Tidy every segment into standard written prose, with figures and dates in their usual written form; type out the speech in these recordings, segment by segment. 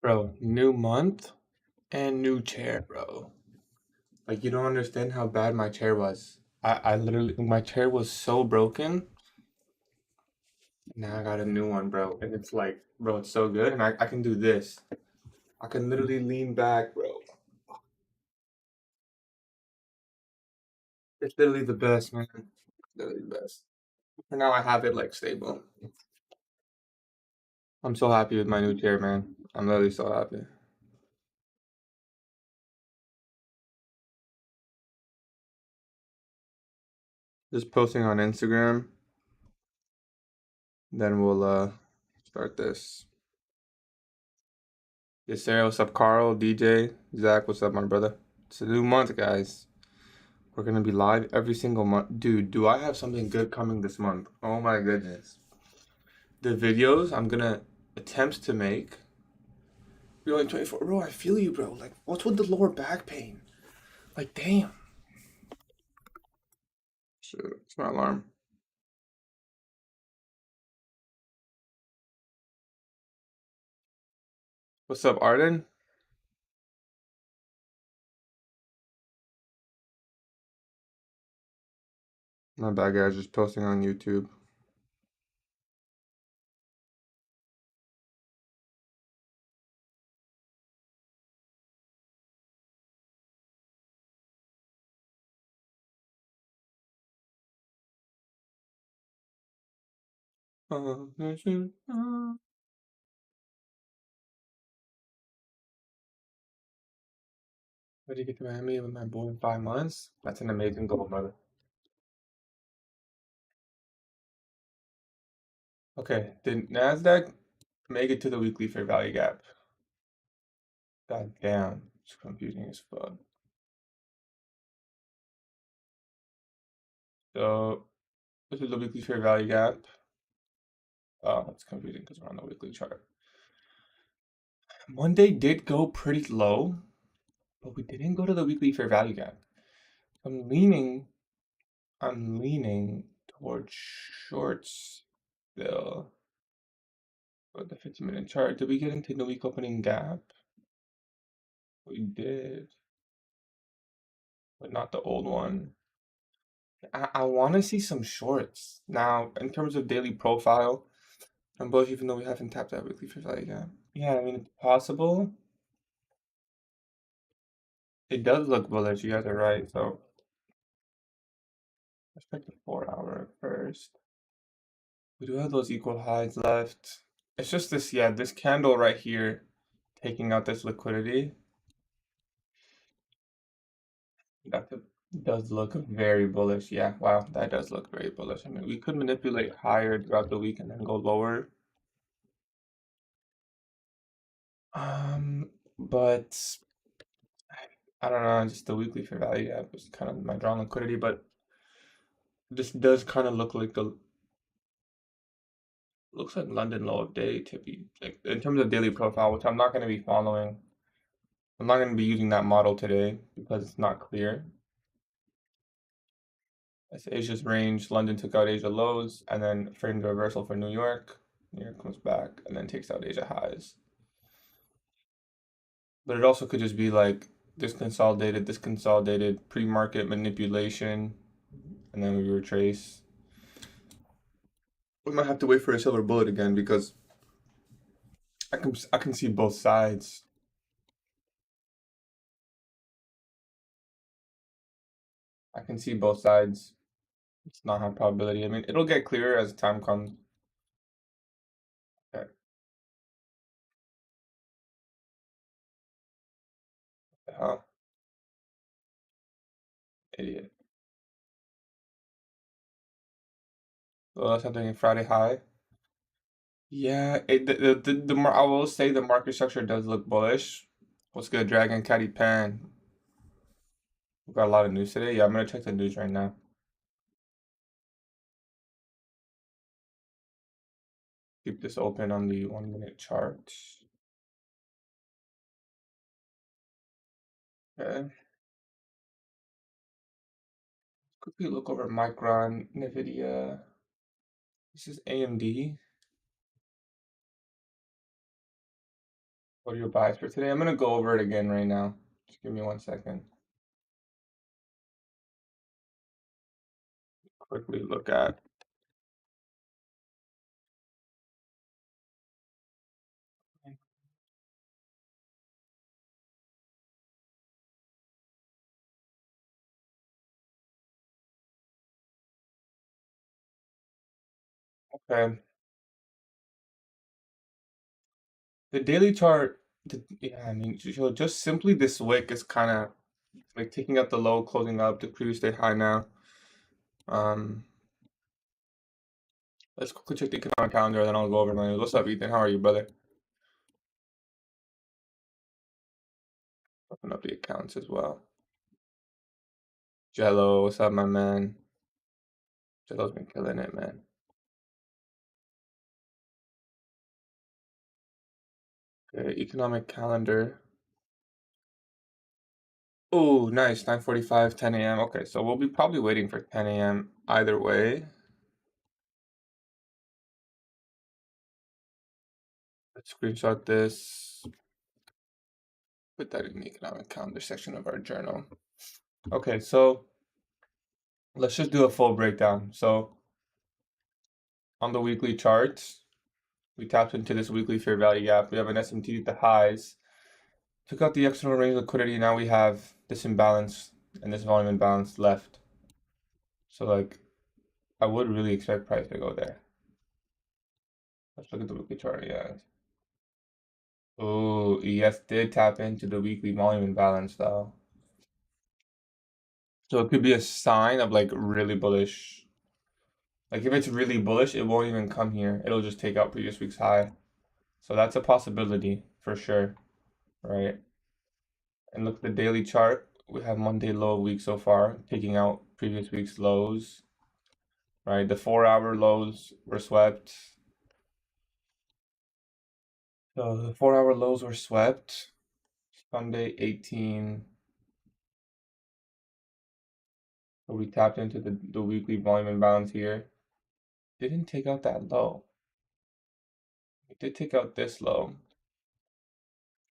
Bro, new month and new chair, bro. Like, you don't understand how bad my chair was. I literally, my chair was so broken. Now I got a new one, bro. And it's like, bro, it's so good. And I can do this. I can literally lean back, bro. It's literally the best, man. Literally the best. For now, I have it like stable. I'm so happy with my new chair, man. I'm literally so happy. Just posting on Instagram. Then we'll start this. Yes, sir. What's up, Carl, DJ, Zach? What's up, my brother? It's a new month, guys. We're gonna be live every single month. Dude, do I have something good coming this month? Oh my goodness. The videos I'm gonna attempt to make. You're only 24. Bro, I feel you, bro. Like, what's with the lower back pain? Like, damn. Shit, it's my alarm. What's up, Arden? My bad, guys. Just posting on YouTube. Ready to get to Miami with my boy in 5 months? That's an amazing goal, brother. Okay, did NASDAQ make it to the weekly fair value gap? God damn, it's confusing as fuck. So, this is the weekly fair value gap. Oh, it's confusing because we're on the weekly chart. Monday did go pretty low, but we didn't go to the weekly fair value gap. I'm leaning towards shorts still. But the 50-minute chart, did we get into the week opening gap? We did, but not the old one. I want to see some shorts. Now, in terms of daily profile, I'm bullish even though we haven't tapped that weekly fair value gap. Yeah, I mean, it's possible. It does look bullish, you guys are right, so let's check the 4 hour first. We do have those equal highs left. It's just this, yeah, this candle right here taking out this liquidity. That does look very bullish. Yeah, wow, that does look very bullish. I mean, we could manipulate higher throughout the week and then go lower. But I don't know, just the weekly fair value gap was kind of my drawn liquidity, but this does kind of look like the looks like London low of day to be like in terms of daily profile, which I'm not going to be following. I'm not going to be using that model today because it's not clear. That's Asia's range. London took out Asia lows and then framed a reversal for New York. New York comes back and then takes out Asia highs. But it also could just be like this consolidated pre-market manipulation, and then we retrace. We might have to wait for a silver bullet again because I can see both sides. I can see both sides. It's not high probability. I mean, it'll get clearer as time comes. Okay. What the hell? Idiot. Well, that's something Friday high. Yeah, I will say the market structure does look bullish. What's good, Dragon Caddy Pan? We got a lot of news today. Yeah, I'm gonna check the news right now. Keep this open on the 1 minute chart. Okay. Quickly look over Micron, Nvidia. This is AMD. What are your buys for today? I'm gonna go over it again right now. Just give me 1 second. Quickly look at. Okay. The daily chart, yeah, I mean, so just simply this wick is kind of like taking out the low, closing up the previous day high now. Um, let's quickly check the economic calendar, then I'll go over my news. What's up, Ethan? How are you, brother? Open up the accounts as well. Jello, what's up, my man? Jello's been killing it, man. Okay, economic calendar. Oh, nice. 9:45, 10 a.m. Okay, so we'll be probably waiting for 10 a.m. either way. Let's screenshot this. Put that in the economic calendar section of our journal. Okay, so let's just do a full breakdown. So on the weekly charts, we tapped into this weekly fair value gap. We have an SMT at the highs. Took out the external range liquidity. Now we have this imbalance and this volume imbalance left. So like, I would really expect price to go there. Let's look at the weekly chart. Yeah. Oh, ES did tap into the weekly volume imbalance though. So it could be a sign of like really bullish. Like if it's really bullish, it won't even come here. It'll just take out previous week's high. So that's a possibility for sure, right? And look at the daily chart. We have Monday low week so far, taking out previous week's lows, right? The 4-hour lows were swept. So the 4-hour lows were swept. Sunday 18. So we tapped into the weekly volume imbalance here. Didn't take out that low. We did take out this low.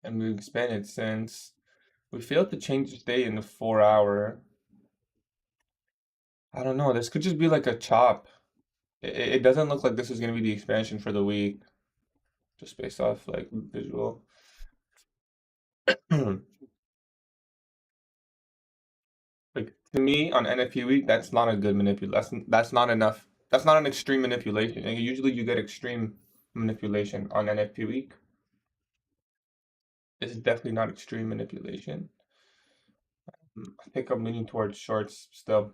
And we've expanded since. We failed to change the day in the 4-hour. I don't know. This could just be like a chop. It doesn't look like this is going to be the expansion for the week, just based off like visual. Like to me on NFP week, that's not a good manipulation. That's not enough. That's not an extreme manipulation. And usually you get extreme manipulation on NFP week. This is definitely not extreme manipulation. I think I'm leaning towards shorts still.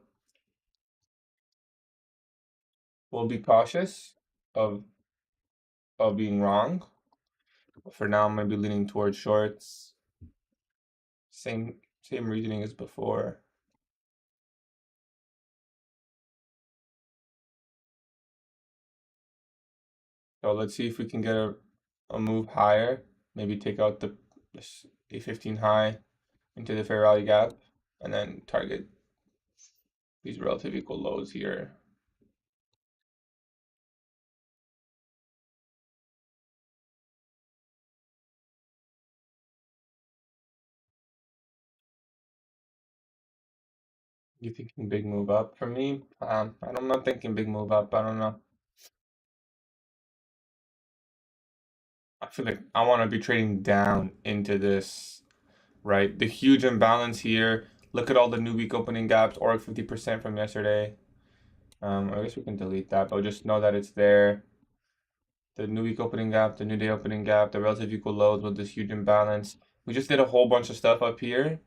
We'll be cautious of being wrong. But for now, I'm gonna be leaning towards shorts. Same reasoning as before. So let's see if we can get a move higher. Maybe take out this A15 high into the fair value gap, and then target these relative equal lows here. You thinking big move up for me? I'm not thinking big move up. I don't know. I feel like I want to be trading down into this, right? The huge imbalance here. Look at all the new week opening gaps, or 50% from yesterday. I guess we can delete that, but just know that it's there. The new week opening gap, the new day opening gap, the relative equal lows with this huge imbalance. We just did a whole bunch of stuff up here.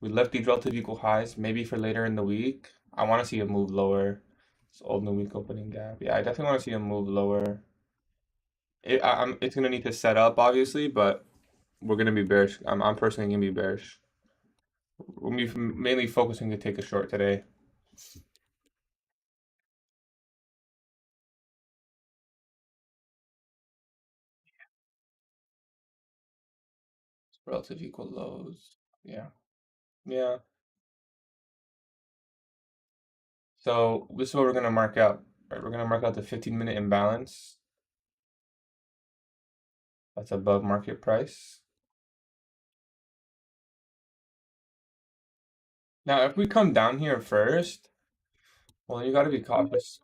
We left these relative equal highs, maybe for later in the week. I want to see a move lower. This old new week opening gap. Yeah, I definitely want to see a move lower. It's gonna need to set up, obviously, but we're gonna be bearish. I'm personally gonna be bearish. We'll be mainly focusing to take a short today. Relative equal lows. Yeah. Yeah. So this is what we're gonna mark out. Right, we're gonna mark out the 15-minute imbalance That's above market price. Now, if we come down here first, well, you gotta be cautious.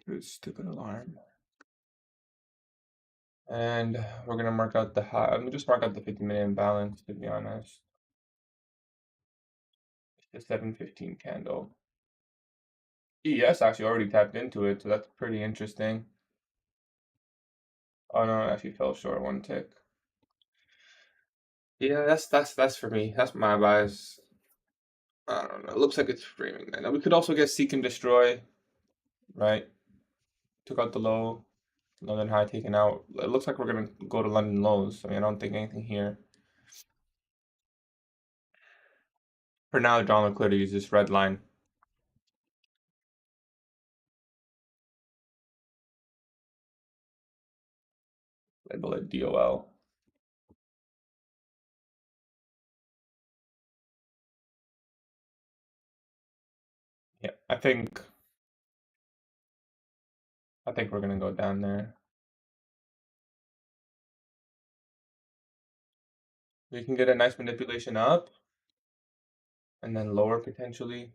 Dude, stupid alarm. And we're gonna mark out the high. I'm gonna just mark out the 50-minute imbalance, to be honest. The 715 candle. ES actually already tapped into it, so that's pretty interesting. Oh no, it actually fell short one tick. Yeah, that's for me. That's my bias. I don't know. It looks like it's framing. Now we could also get seek and destroy, right? Took out the low, London high taken out. It looks like we're gonna go to London lows. I mean, I don't think anything here. For now, John liquidity is this red line. Label it DOL. Yeah, I think we're gonna go down there. We can get a nice manipulation up and then lower potentially.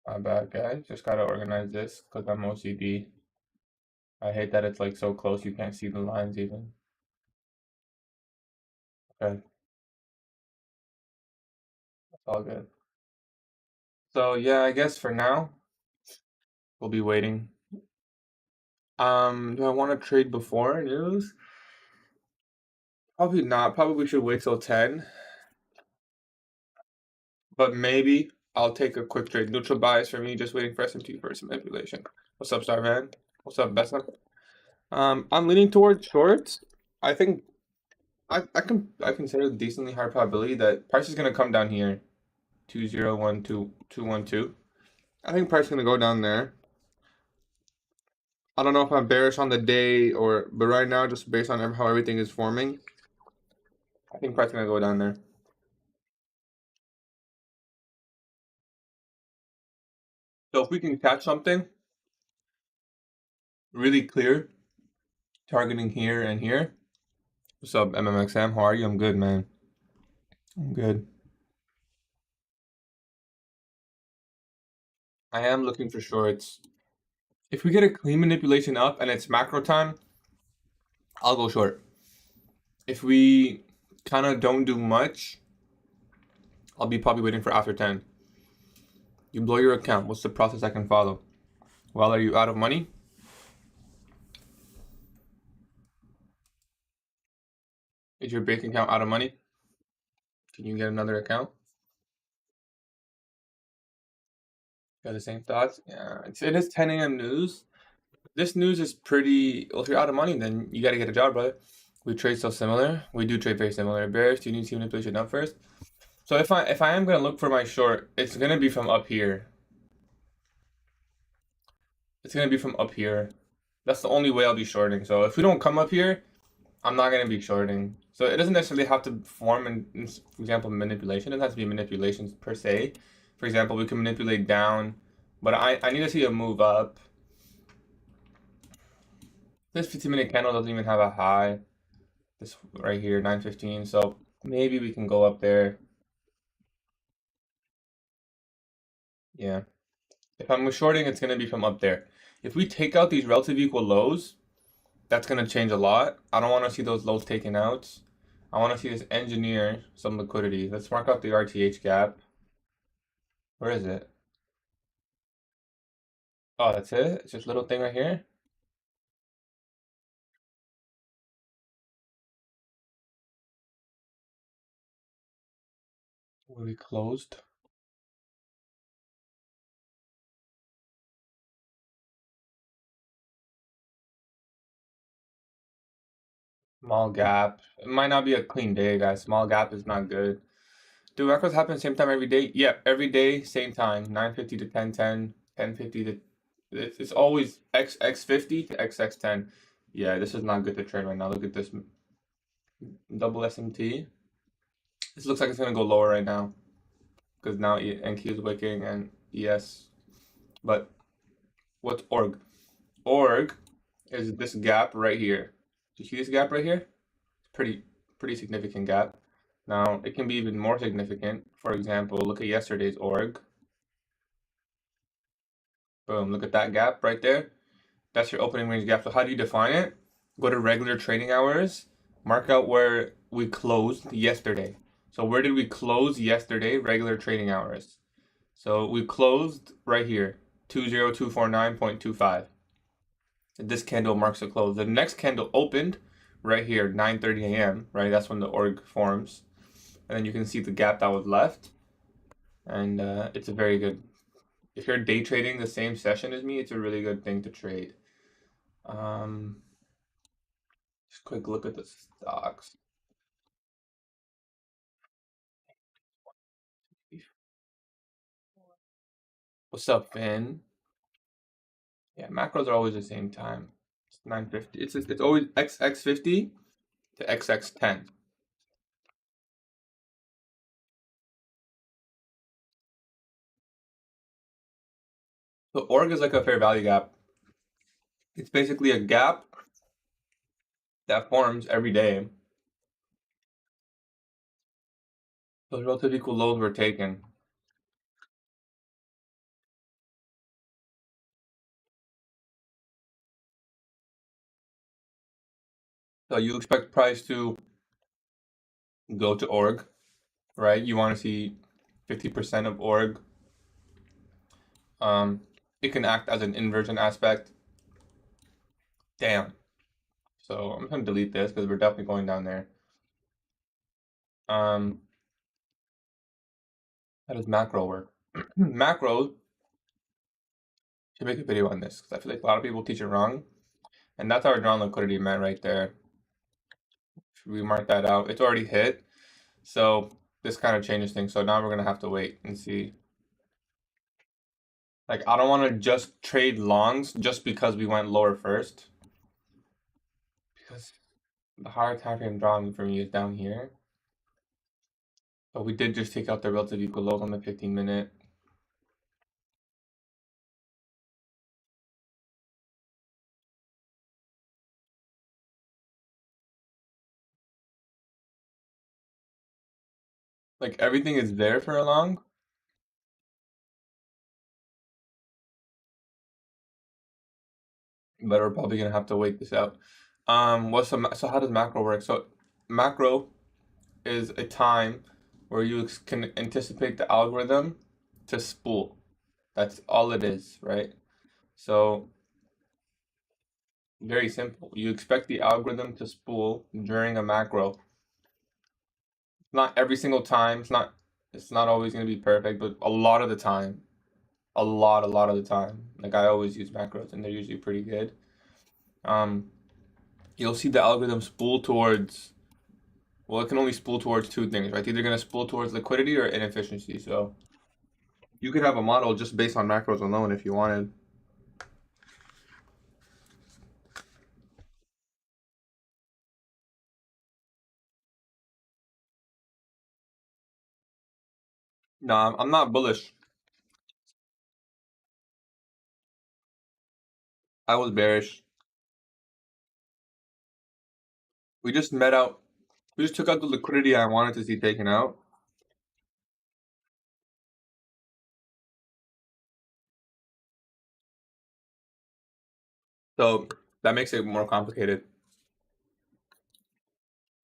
My bad, guys. Just gotta organize this because I'm OCD. I hate that it's like so close you can't see the lines even. Okay, that's all good. So yeah, I guess for now we'll be waiting. Do I want to trade before news? Probably not. Probably we should wait till 10. But maybe I'll take a quick trade. Neutral bias for me, just waiting for S&P for some manipulation. What's up, Starvan? What's up, Bessa? I'm leaning towards shorts. I think I consider decently high probability that price is gonna come down here. 2012 I think price is gonna go down there. I don't know if I'm bearish on the day but right now, just based on how everything is forming, I think price is gonna go down there. So if we can catch something really clear, targeting here and here. What's up, MMXM? How are you? I'm good, man. I'm good. I am looking for shorts. If we get a clean manipulation up and it's macro time, I'll go short. If we kind of don't do much, I'll be probably waiting for after 10. You blow your account. What's the process I can follow? Well, are you out of money? Is your bank account out of money? Can you get another account? Got the same thoughts? Yeah, it is 10 a.m. news. This news is pretty. Well, if you're out of money, then you got to get a job, brother. We trade so similar. We do trade very similar. Bears, do you need to see manipulation up first? So if I am gonna look for my short, it's gonna be from up here. It's gonna be from up here. That's the only way I'll be shorting. So if we don't come up here, I'm not gonna be shorting. So it doesn't necessarily have to form for example, manipulation. It doesn't have to be manipulations per se. For example, we can manipulate down, but I need to see a move up. This 15-minute candle doesn't even have a high. This right here, 915. So maybe we can go up there. Yeah. If I'm shorting, it's gonna be from up there. If we take out these relative equal lows, that's gonna change a lot. I don't want to see those lows taken out. I want to see this engineer some liquidity. Let's mark out the RTH gap. Where is it? Oh, that's it? It's just a little thing right here? Where we closed? Small gap. It might not be a clean day, guys. Small gap is not good. Do macros happen same time every day? Yeah, every day, same time. 9:50 to 10:10, 10:50 to it's always XX50 to XX10. Yeah, this is not good to trade right now. Look at this double SMT. This looks like it's gonna go lower right now because now NQ is wicking and ES. But what's org? Org is this gap right here. Do you see this gap right here? It's pretty significant gap. Now it can be even more significant. For example, look at yesterday's org. Boom, look at that gap right there. That's your opening range gap. So how do you define it? Go to regular trading hours, mark out where we closed yesterday. So where did we close yesterday? Regular trading hours. So we closed right here, 20249.25. This candle marks the close. The next candle opened right here, 9:30 a.m., right? That's when the org forms. And then you can see the gap that was left. And it's a very good, if you're day trading the same session as me, it's a really good thing to trade. Just quick look at the stocks. What's up, Finn? Yeah, macros are always the same time. It's 9:50. It's always XX50 to XX10. So org is like a fair value gap. It's basically a gap that forms every day. Those relative equal lows were taken. So you expect price to go to org, right? You want to see 50% of org. It can act as an inversion aspect. Damn. So I'm gonna delete this because we're definitely going down there. How does macro work? Macro should make a video on this because I feel like a lot of people teach it wrong. And that's our drawn liquidity meant right there. Should we mark that out? It's already hit. So this kind of changes things. So now we're gonna have to wait and see. Like I don't want to just trade longs just because we went lower first. Because the higher time frame drawing for me is down here. But we did just take out the relative equal lows on the 15-minute. Like everything is there for a long. But we're probably gonna have to wait this out. So how does macro work? So macro is a time where you can anticipate the algorithm to spool. That's all it is, right? So very simple. You expect the algorithm to spool during a macro. Not every single time. It's not always gonna be perfect, but a lot of the time. A lot of the time. Like I always use macros and they're usually pretty good. You'll see the algorithm spool towards, well, it can only spool towards two things, right? It's either gonna spool towards liquidity or inefficiency. So you could have a model just based on macros alone if you wanted. No, I'm not bullish. I was bearish. We just met out. We just took out the liquidity I wanted to see taken out. So that makes it more complicated.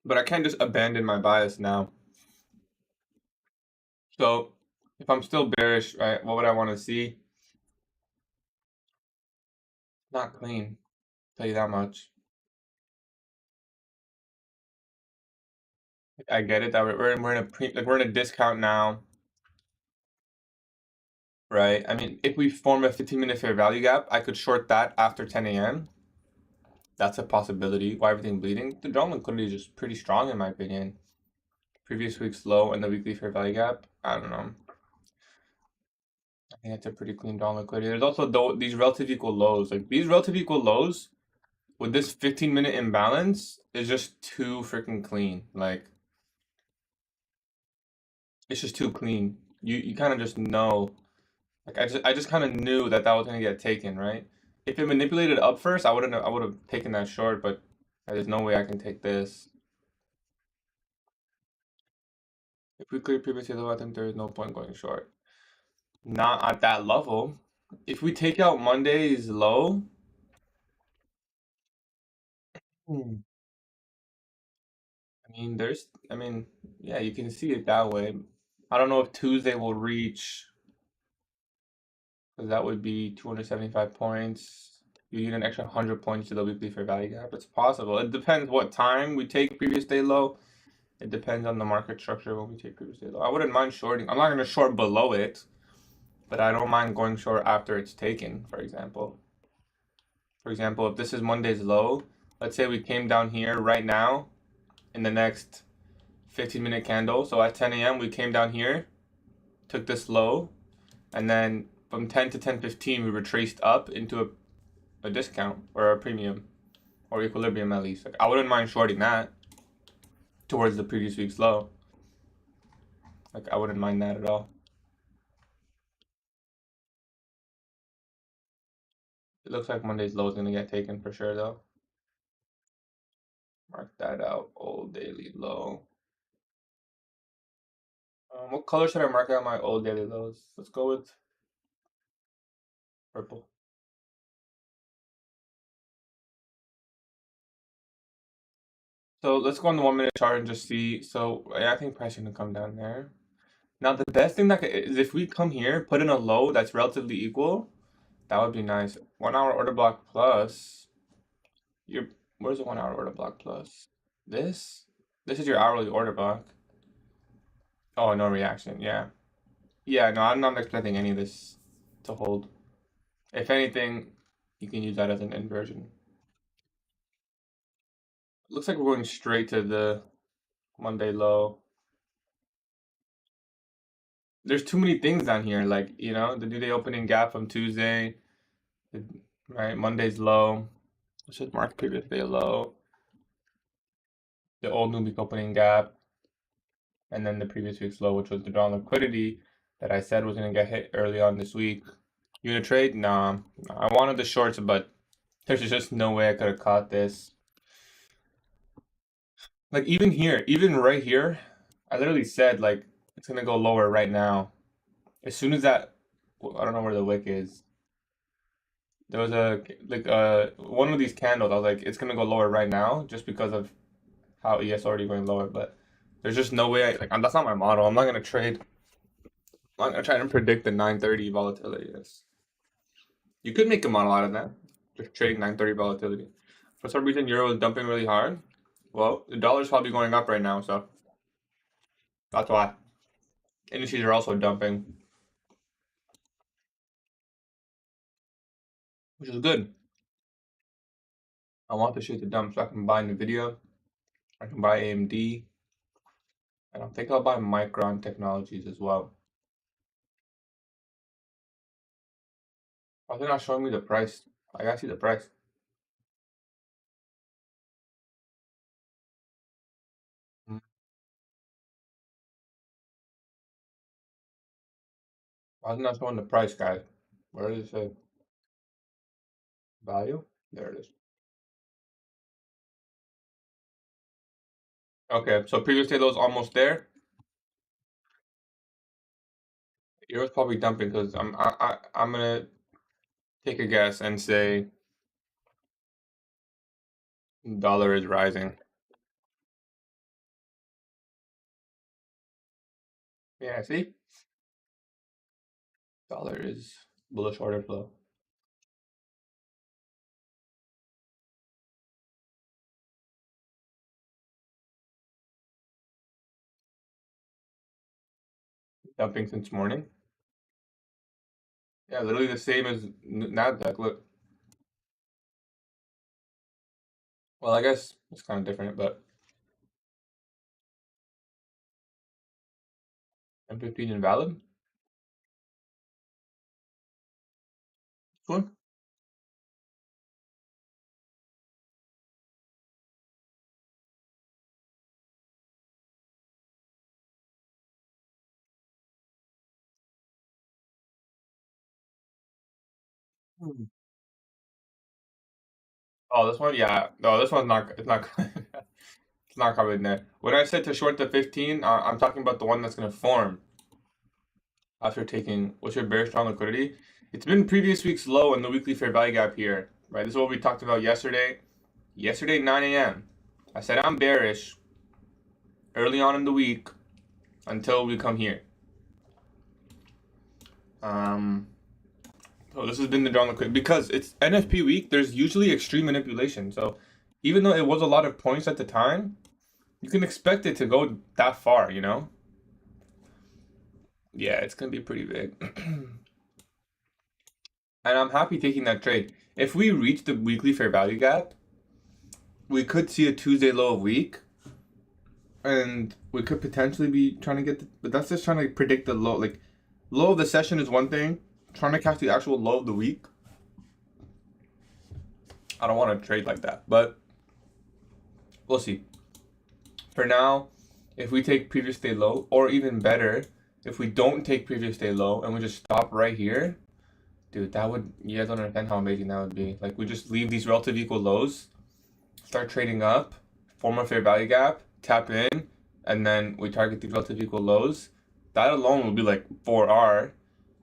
But I can't just abandon my bias now. So if I'm still bearish, right, what would I want to see? Not clean. Tell you that much. I get it that we're in a discount now, right? I mean, if we form a 15-minute fair value gap, I could short that after 10 a.m. That's a possibility. Why everything bleeding? The drawn liquidity is just pretty strong in my opinion. previous week's low and the weekly fair value gap. I don't know. I think it's a pretty clean draw on liquidity. There's also these relative equal lows. Like these relative equal lows with this 15-minute imbalance is just too freaking clean. Like it's just too clean. You kind of just know. Like I just kind of knew that was gonna get taken, right? If it manipulated up first, I would have taken that short, but there's no way I can take this. If we clear previous low, I think there is no point going short. Not at that level. If we take out Monday's low, I mean, yeah, you can see it that way. I don't know if Tuesday will reach, because that would be 275 points. You need an extra 100 points to the weekly fair value gap. It's possible. It depends what time we take previous day low. It depends on the market structure when we take previous day low. I wouldn't mind shorting. I'm not going to short below it, but I don't mind going short after it's taken, for example. For example, if this is Monday's low, let's say we came down here right now in the next 15-minute candle. So at 10 a.m. we came down here, took this low, and then from 10 to 10:15 we retraced up into a discount or a premium or equilibrium at least. Like I wouldn't mind shorting that towards the previous week's low. Like I wouldn't mind that at all. It looks like Monday's low is gonna get taken for sure though. Mark that out. Old daily low. What color should I mark out my old daily lows? Let's go with purple. So let's go on the 1-minute chart and just see. So yeah, I think price is gonna come down there. Now the best thing is if we come here, put in a low that's relatively equal, that would be nice. 1 hour order block plus. Where's the 1 hour order block plus? This? This is your hourly order block. Oh, no reaction. Yeah. Yeah, no, I'm not expecting any of this to hold. If anything, you can use that as an inversion. Looks like we're going straight to the Monday low. There's too many things down here, like, the new day opening gap from Tuesday, right? Monday's low. Let's just mark previous day low. The old new week opening gap, and then the previous week's low, which was the drawn liquidity that I said was going to get hit early on this week. Unit trade? Nah. I wanted the shorts, but there's just no way I could have caught this. Like, even here, even right here, I literally said, like, it's going to go lower right now. As soon as that, I don't know where the wick is. There was one of these candles, I was like, it's going to go lower right now just because of how ES already going lower, but there's just no way that's not my model. I'm not gonna trade. I'm not gonna try and predict the 930 volatility. You could make a model out of that. Just trading 930 volatility. For some reason, euro is dumping really hard. Well, the dollar's probably going up right now, so that's why. Indices are also dumping, which is good. I want the shit to dump so I can buy Nvidia. I can buy AMD. And I think I'll buy Micron Technologies as well. Why are they not showing me the price? I gotta see the price. Hmm. Why is it not showing the price, guys? Where does it say? Value? There it is. Okay, so previous day low is almost there. Euro's probably dumping because I'm gonna take a guess and say dollar is rising. Yeah, see? Dollar is bullish order flow. Dumping since morning. Yeah, literally the same as Nasdaq. Look. Well, I guess it's kind of different, but M15 invalid? Which one? Hmm. Oh, this one? Yeah. No, this one's not. It's not. It's not covered in there. When I said to short the 15, I'm talking about the one that's gonna form after taking. What's your bearish strong liquidity? It's been previous week's low in the weekly fair value gap here, right? This is what we talked about yesterday. Yesterday, 9 a.m. I said I'm bearish early on in the week until we come here. Um, so this has been the drawn liquidity because it's NFP week. There's usually extreme manipulation. So even though it was a lot of points at the time, you can expect it to go that far. Yeah, it's gonna be pretty big. And I'm happy taking that trade. If we reach the weekly fair value gap, we could see a Tuesday low of week, and we could potentially be trying to get but that's just trying to predict the low. Like, low of the session is one thing. Trying to catch the actual low of the week, I don't want to trade like that, but we'll see. For now, if we take previous day low, or even better, if we don't take previous day low and we just stop right here, dude, that would, you guys don't understand how amazing that would be. Like, we just leave these relative equal lows, start trading up, form a fair value gap, tap in, and then we target these relative equal lows. That alone will be like 4R.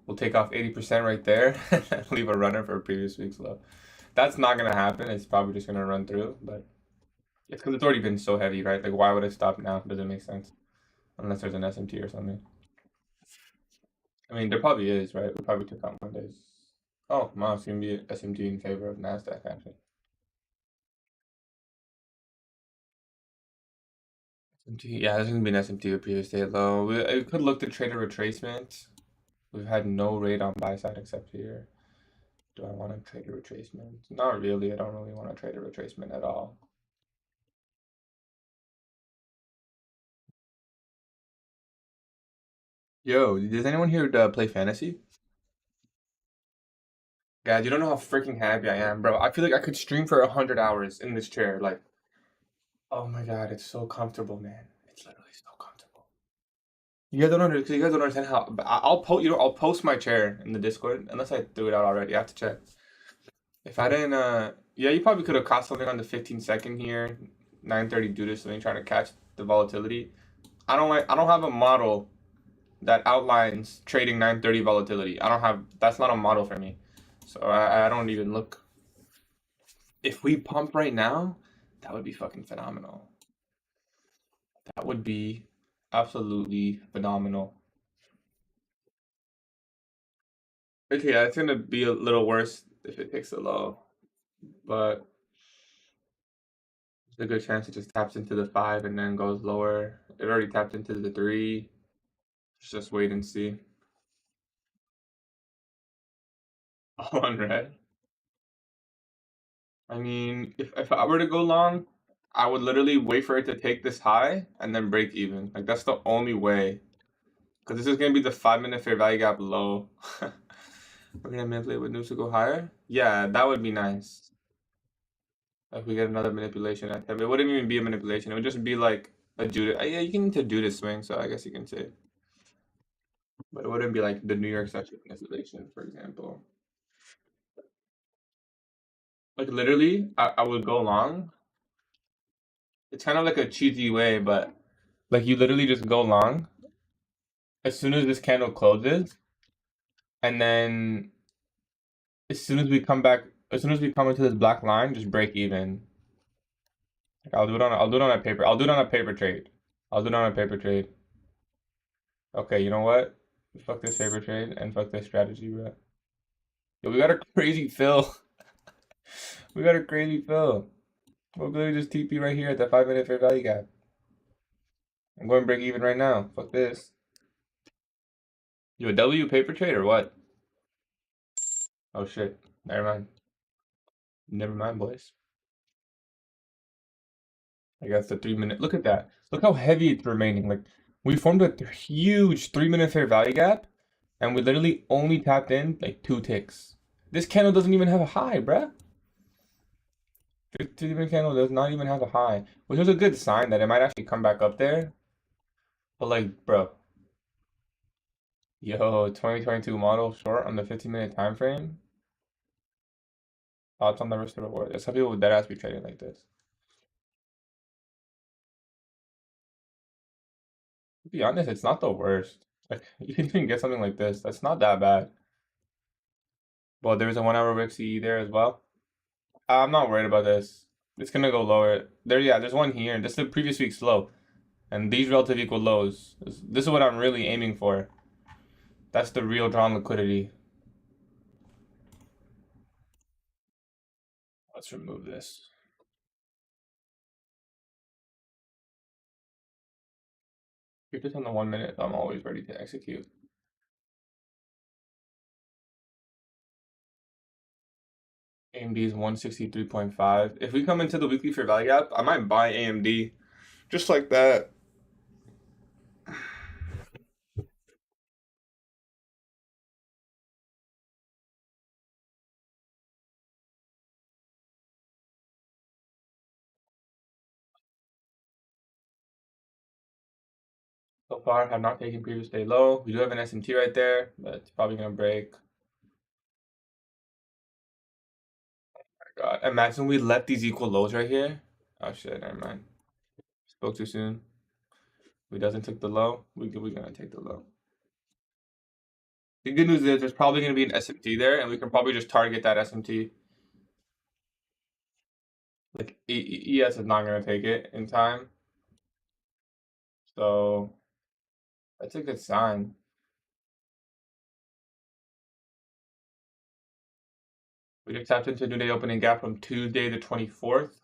We'll take off 80% right there and leave a runner for a previous week's low. That's not gonna happen. It's probably just gonna run through, but it's because it's already been so heavy, right? Like, why would it stop now? Doesn't make sense unless there's an SMT or something. I mean, there probably is, right? We probably took out Mondays. Oh, wow, it's gonna be SMT in favor of Nasdaq actually. SMT, yeah, there's gonna be an SMT with previous day low. We could look to trade a retracement. We've had no rate on buy side except here. Do I want to trade a retracement? Not really. I don't really want to trade a retracement at all. Yo, does anyone here play fantasy? Guys, you don't know how freaking happy I am, bro. I feel like I could stream for 100 hours in this chair. Like, oh my god, it's so comfortable, man. It's literally so comfortable. You guys don't understand how. I'll post, I'll post my chair in the Discord unless I threw it out already. I have to check. If I didn't, yeah, you probably could have caught something on the 15-second here, 9:30 due to something trying to catch the volatility. I don't have a model that outlines trading 9:30 volatility. I don't have. That's not a model for me. So I don't even look. If we pump right now, that would be fucking phenomenal. That would be absolutely phenomenal. Okay, yeah, it's gonna be a little worse if it takes a low, but there's a good chance it just taps into the 5 and then goes lower. It already tapped into the 3. Let's just wait and see. All on red. I mean, if I were to go long, I would literally wait for it to take this high and then break even. Like, that's the only way. Because this is going to be the 5-minute fair value gap low. We're going to manipulate with news to go higher? Yeah, that would be nice. If we get another manipulation attempt. It wouldn't even be a manipulation. It would just be like a Judas. Yeah, you can into Judas swing, so I guess you can say. But it wouldn't be like the New York session manipulation, for example. Like, literally, I would go long. It's kind of like a cheesy way, but like, you literally just go long as soon as this candle closes, and then as soon as we come back, as soon as we come into this black line, just break even. Like, I'll do it on a paper. I'll do it on a paper trade. I'll do it on a paper trade. Okay, you know what? Fuck this paper trade and fuck this strategy, bro. Yo, we got a crazy fill. We got a crazy fill. We'll literally just TP right here at the 5-minute fair value gap. I'm going to break even right now. Fuck this. You a W paper trade or what? Oh shit. Never mind. Never mind, boys. I guess the 3-minute. Look at that. Look how heavy it's remaining. Like, We formed a huge 3-minute fair value gap, and we literally only tapped in like 2 ticks. This candle doesn't even have a high, bruh. This 3-minute candle does not even have a high, which was a good sign that it might actually come back up there. But like, bro, yo, 2022 model short on the 15-minute time frame. Thoughts on the risk to reward? There's some people that has be trading like this. To be honest, it's not the worst. Like you can even get something like this. That's not that bad. Well, there's a 1 hour Wick CE there as well. I'm not worried about this. It's gonna go lower. There, yeah, there's one here. This is the previous week's low. And these relative equal lows. This is what I'm really aiming for. That's the real drawn liquidity. Let's remove this. Keep this on the 1 minute. I'm always ready to execute. AMD is 163.5. If we come into the weekly fair value gap, I might buy AMD just like that. So far, have not taken previous day low. We do have an SMT right there, but it's probably gonna break. God, imagine we let these equal lows right here. Oh shit, never mind. Spoke too soon. We doesn't take the low. We're gonna take the low. The good news is there's probably gonna be an SMT there, and we can probably just target that SMT. Like ES is not gonna take it in time, so that's a good sign. We just tapped into new day opening gap from Tuesday the 24th.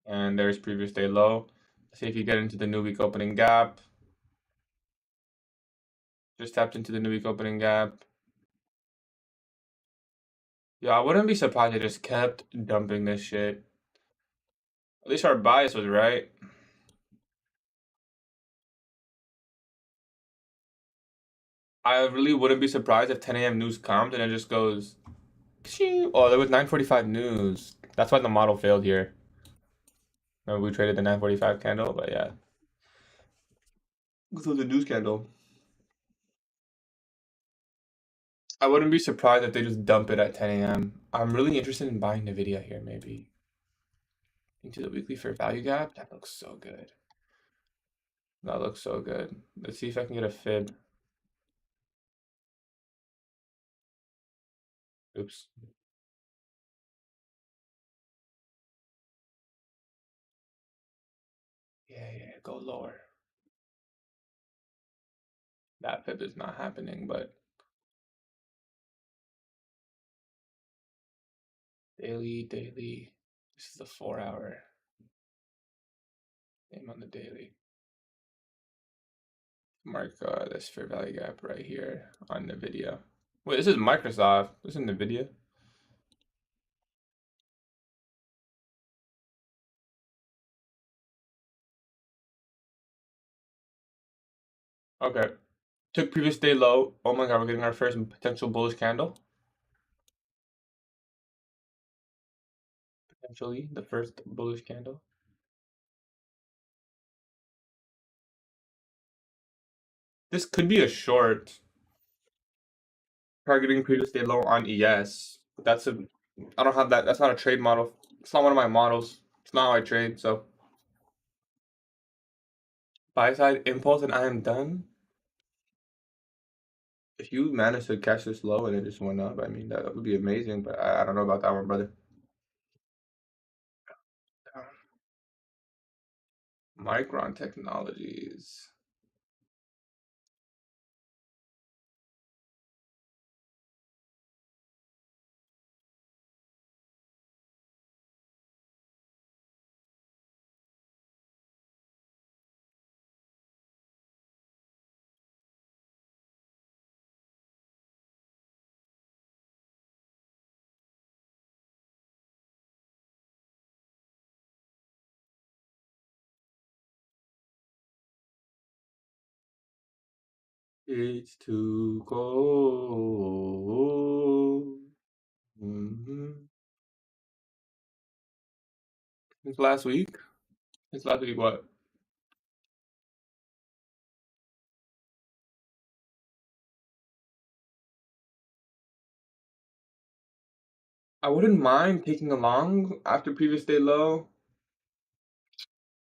And there's previous day low. Let's see if you get into the new week opening gap. Just tapped into the new week opening gap. Yeah, I wouldn't be surprised if it just kept dumping this shit. At least our bias was right. I really wouldn't be surprised if 10 a.m. news comes and it just goes. Oh, there was 9:45 news. That's why the model failed here. Remember we traded the 9:45 candle, but yeah. This was a news candle. I wouldn't be surprised if they just dump it at 10 a.m. I'm really interested in buying NVIDIA here, maybe. Into the weekly fair value gap. That looks so good. That looks so good. Let's see if I can get a fib. Oops. Yeah, go lower. That fib is not happening, but daily. This is the 4 hour. Name on the daily. Mark this fair value gap right here on the video. Wait, this is Microsoft. This is NVIDIA. Okay. Took previous day low. Oh my god, we're getting our first potential bullish candle. Potentially the first bullish candle. This could be a short. Targeting previous day low on ES. That's a I don't have that. That's not a trade model. It's not one of my models. It's not how I trade. So buy side impulse and I am done. If you manage to catch this low and it just went up, I mean that would be amazing. But I don't know about that one, brother. Micron Technologies. It's too cold. It's last week. It's last week what? I wouldn't mind taking a long after previous day low.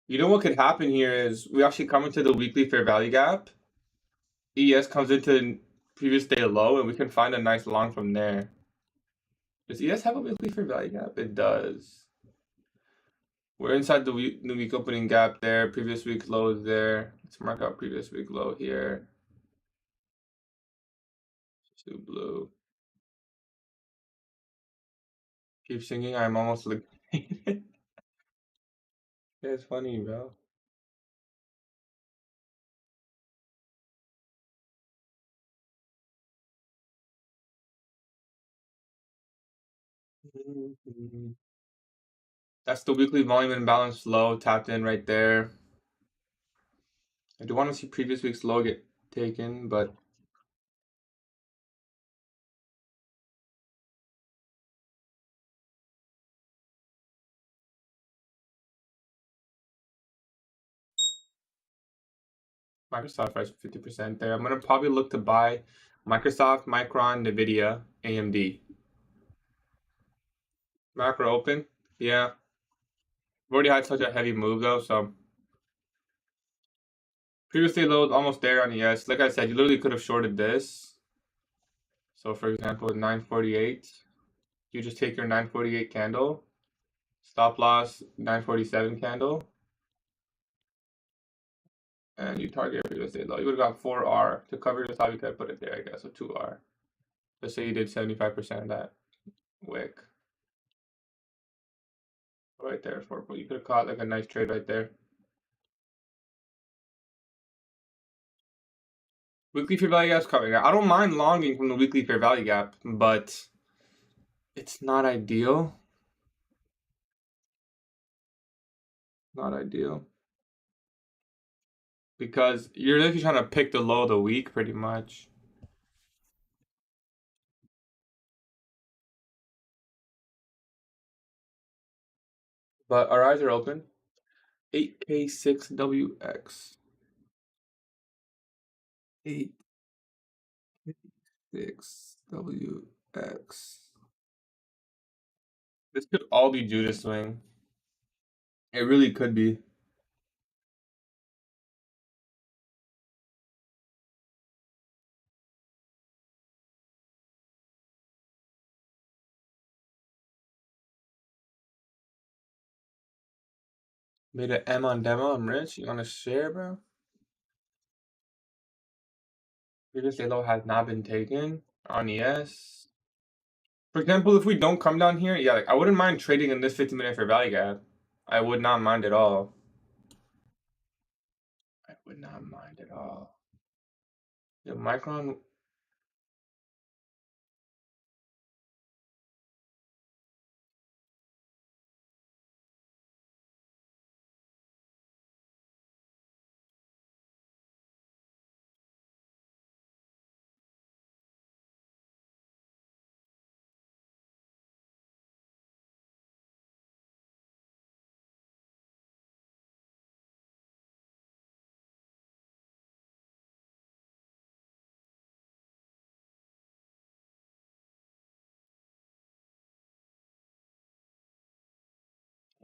You know what could happen here is we actually come into the weekly fair value gap. ES comes into previous day low and we can find a nice long from there. Does ES have a weekly fair value gap? It does. We're inside the new week opening gap there. Previous week low is there. Let's mark out previous week low here. Two blue. Keep singing. I'm almost liquidated. That's funny, bro. That's the weekly volume imbalance low tapped in right there. I do want to see previous week's low get taken, but Microsoft price 50% there. I'm gonna probably look to buy Microsoft, Micron, Nvidia, AMD. Macro open, yeah. We've already had such a heavy move though, so previously low is almost there on ES. Like I said, you literally could have shorted this. So for example, 948, you just take your 948 candle, stop loss 947 candle, and you target your previous day low. You would have got 4R to cover your top. You could have put it there, I guess, so 2R. Let's say you did 75% of that wick. Right there, 4. You could have caught like a nice trade right there. Weekly fair value gap's coming. I don't mind longing from the weekly fair value gap, but it's not ideal. Not ideal. Because you're literally trying to pick the low of the week pretty much. But our eyes are open. 8K6WX. 8K6WX. This could all be Judas swing. It really could be. Made an M on demo. I'm rich. You want to share, bro? Previous low has not been taken on ES. For example, if we don't come down here, yeah, like I wouldn't mind trading in this 50-minute fair value gap. I would not mind at all. I would not mind at all. Yeah, Micron.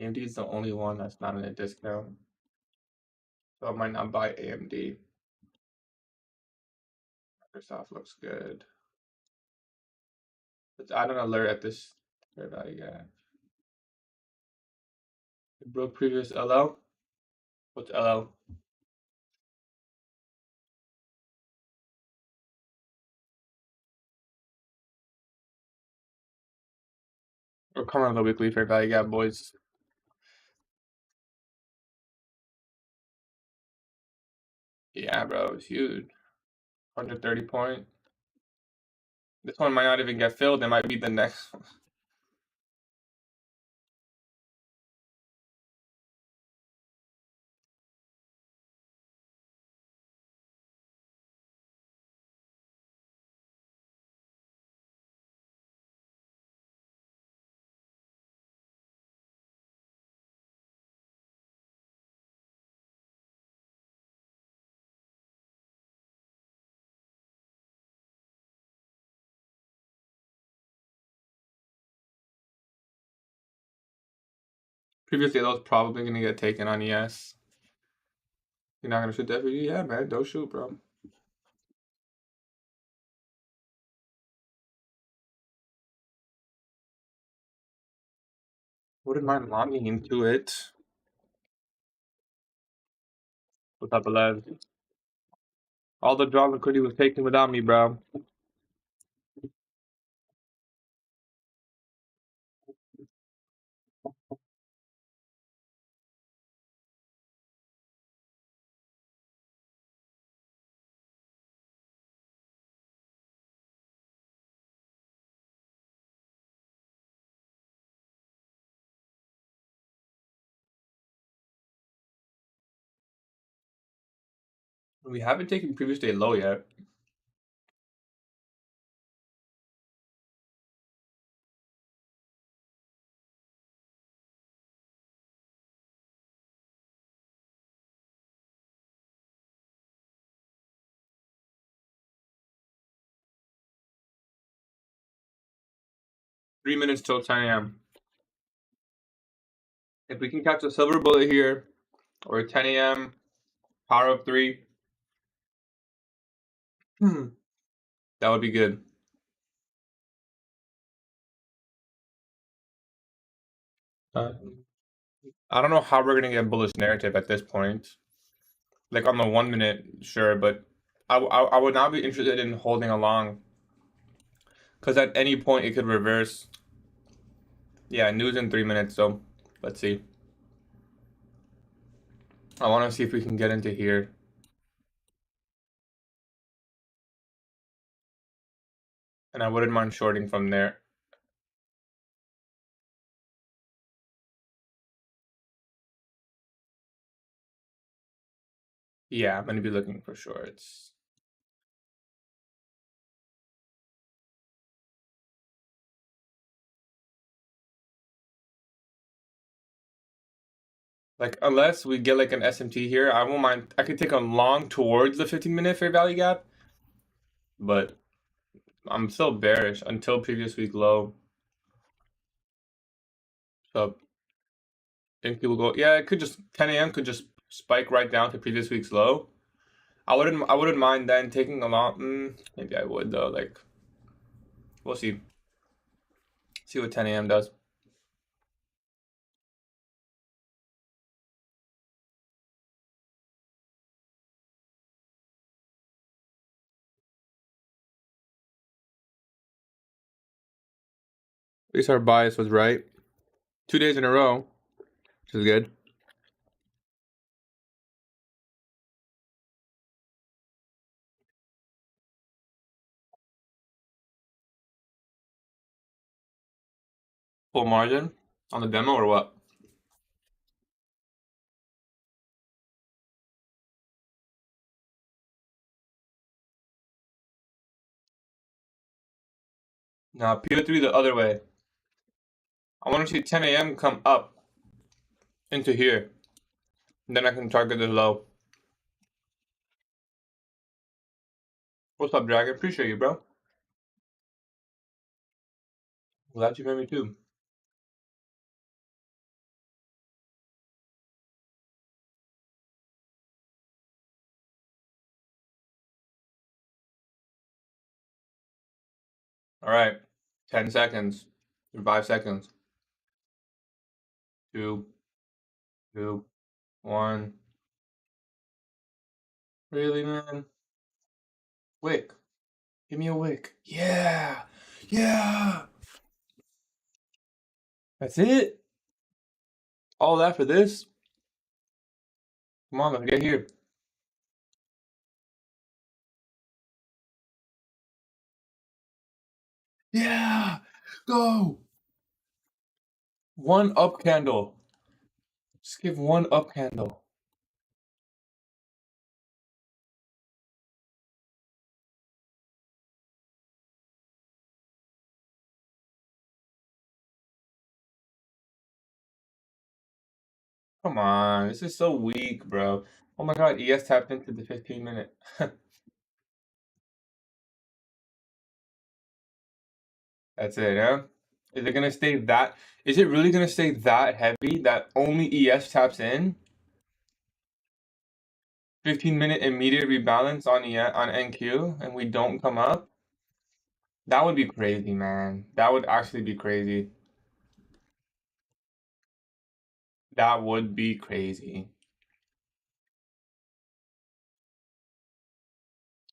AMD is the only one that's not in a discount. So I might not buy AMD. Microsoft looks good. Let's add an alert at this fair value gap. It broke previous LL. What's LL? We're coming on the weekly fair value gap, boys. Yeah, bro, it's huge. 130 point. This one might not even get filled. It might be the next one. Previously, that was probably gonna get taken on ES. You're not gonna shoot the FPG? Yeah, man, don't shoot, bro. Wouldn't mind logging into it. What's up, Alez? All the draw liquidity was taken without me, bro. We haven't taken previous day low yet. Three minutes till 10 a.m. If we can catch a silver bullet here, or a 10 a.m. power of 3, that would be good. I don't know how we're gonna get bullish narrative at this point. Like on the 1 minute, sure, but I would not be interested in holding along, because at any point it could reverse. Yeah, news in 3 minutes, so let's see. I want to see if we can get into here. And I wouldn't mind shorting from there. Yeah, I'm going to be looking for shorts. Like, unless we get like an SMT here, I won't mind. I could take a long towards the 15-minute fair value gap, but I'm still bearish until previous week low. So think people go, yeah, it could just 10 a.m. could just spike right down to previous week's low. I wouldn't mind then taking a long. Maybe I would though. Like, we'll see. See what 10 a.m. does. At least our bias was right. 2 days in a row, which is good. Full margin on the demo or what? Now PO3 the other way. I want to see 10 a.m. come up into here. And then I can target the low. What's up, Dragon? Appreciate you, bro. Glad you made me too. All right. 10 seconds. 5 seconds. 2, 2, 1. Really, man? Wick. Give me a wick. Yeah. Yeah. That's it. All that for this? Come on, let's get here. Yeah. Go. One up candle. Just give one up candle. Come on. This is so weak, bro. Oh my god, ES tapped into the 15-minute. That's it, huh? Is it gonna stay that? Is it really gonna stay that heavy that only ES taps in? 15-minute immediate rebalance on on NQ, and we don't come up? That would be crazy, man. That would actually be crazy. That would be crazy.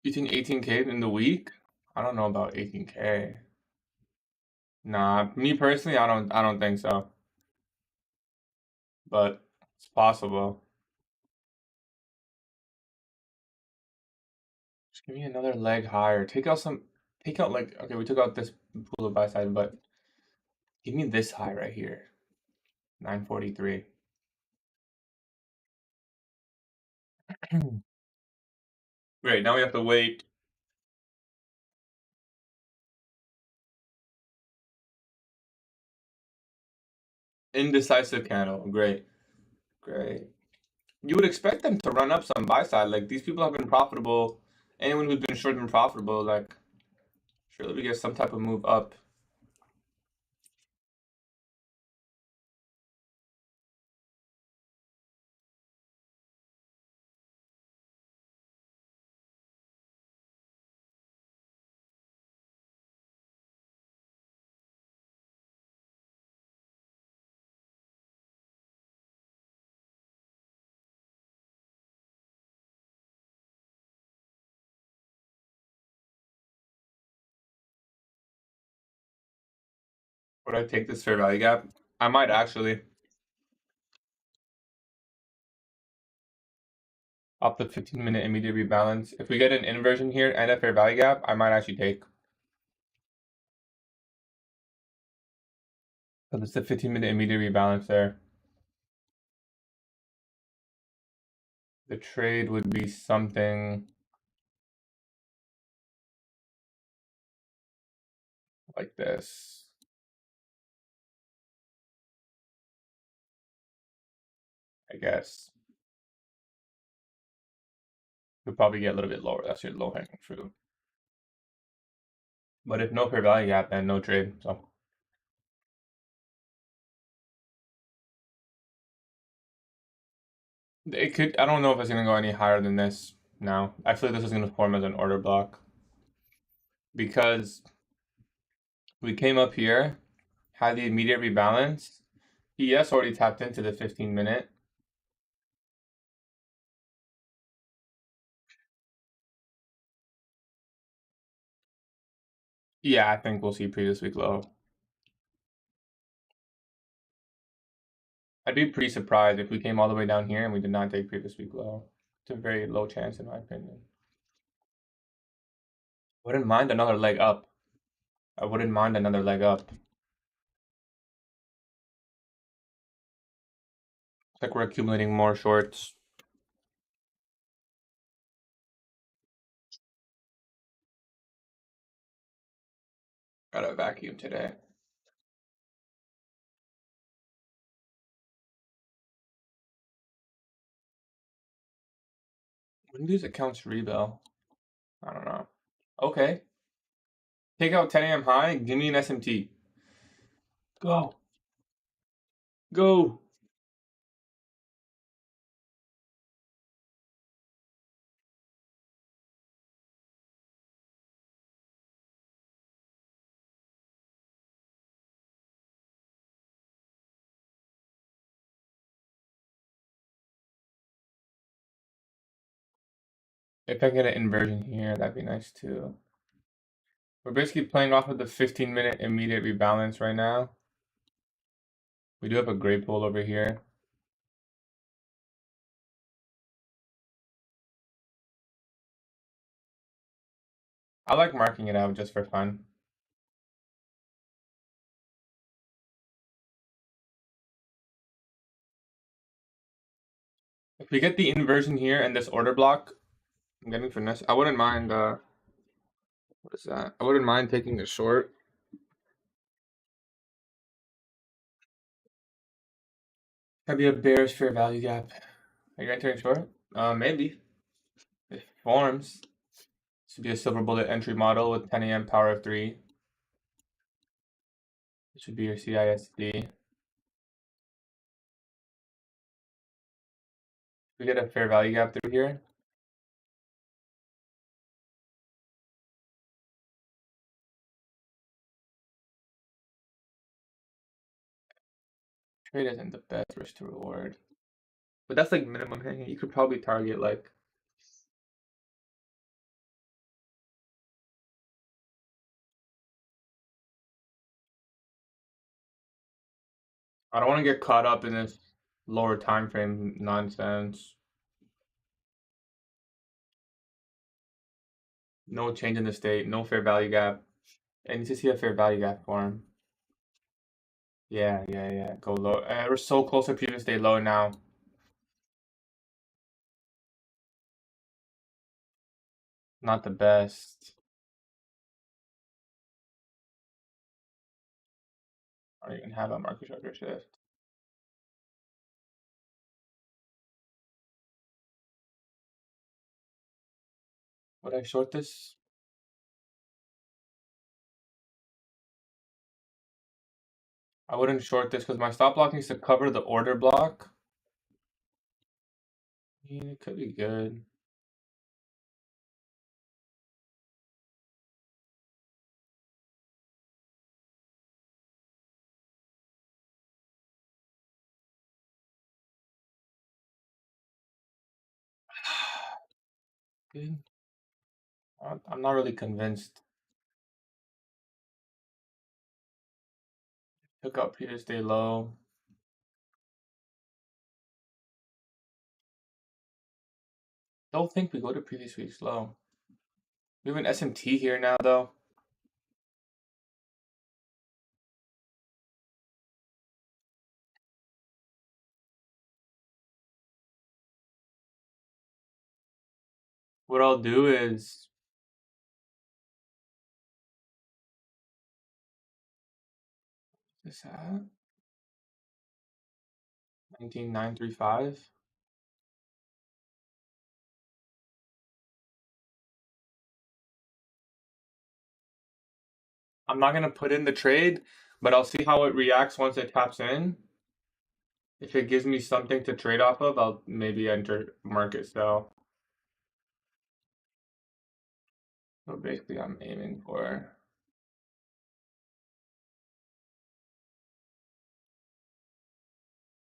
You think 18K in the week? I don't know about 18K. Nah, me personally, I don't think so. But it's possible. Just give me another leg higher. Take out like, okay, we took out this pool of buy side, but give me this high right here. 943. Great, now we have to wait. Indecisive candle. Great. Great. You would expect them to run up some buy side. Like, these people have been profitable. Anyone who's been short and profitable, like, surely we get some type of move up. Would I take this fair value gap? I might actually. Up the 15-minute immediate rebalance. If we get an inversion here and a fair value gap, I might actually take. So it's the 15-minute immediate rebalance there. The trade would be something like this. I guess. We'll probably get a little bit lower. That's your low hanging fruit. But if no fair value gap, then no trade. So it could. I don't know if it's gonna go any higher than this now. I feel like this is gonna form as an order block because we came up here, had the immediate rebalance. ES already tapped into the 15-minute. Yeah, I think we'll see previous week low. I'd be pretty surprised if we came all the way down here and we did not take previous week low. It's a very low chance in my opinion. Wouldn't mind another leg up. I wouldn't mind another leg up. It's like we're accumulating more shorts. Got a vacuum today. When do these accounts rebel? I don't know. Okay. Take out 10 a.m. high. Give me an SMT. Go. Go. If I get an inversion here, that'd be nice too. We're basically playing off of the 15-minute immediate rebalance right now. We do have a gray pool over here. I like marking it out just for fun. If we get the inversion here and this order block, I'm getting finesse. I wouldn't mind, what is that? I wouldn't mind taking a short. That'd be a bearish fair value gap. Are you entering short? Maybe. It forms. This would be a silver bullet entry model with 10 a.m. power of 3. This should be your CISD. We get a fair value gap through here. Trade isn't the best risk to reward. But that's like minimum hanging. You could probably target like I don't want to get caught up in this lower time frame nonsense. No change in the state, no fair value gap. I need to see a fair value gap form. Yeah. Go low. We're so close to previous day low now. Not the best. I don't even have a market structure shift. Would I short this? I wouldn't short this because my stop block needs to cover the order block. I mean, it could be good. Good. I'm not really convinced. Took out previous day low. Don't think we go to previous week's low. We have an SMT here now, though. What I'll do is this at 19935. I'm not gonna put in the trade, but I'll see how it reacts once it taps in. If it gives me something to trade off of, I'll maybe enter market sell. So basically, I'm aiming for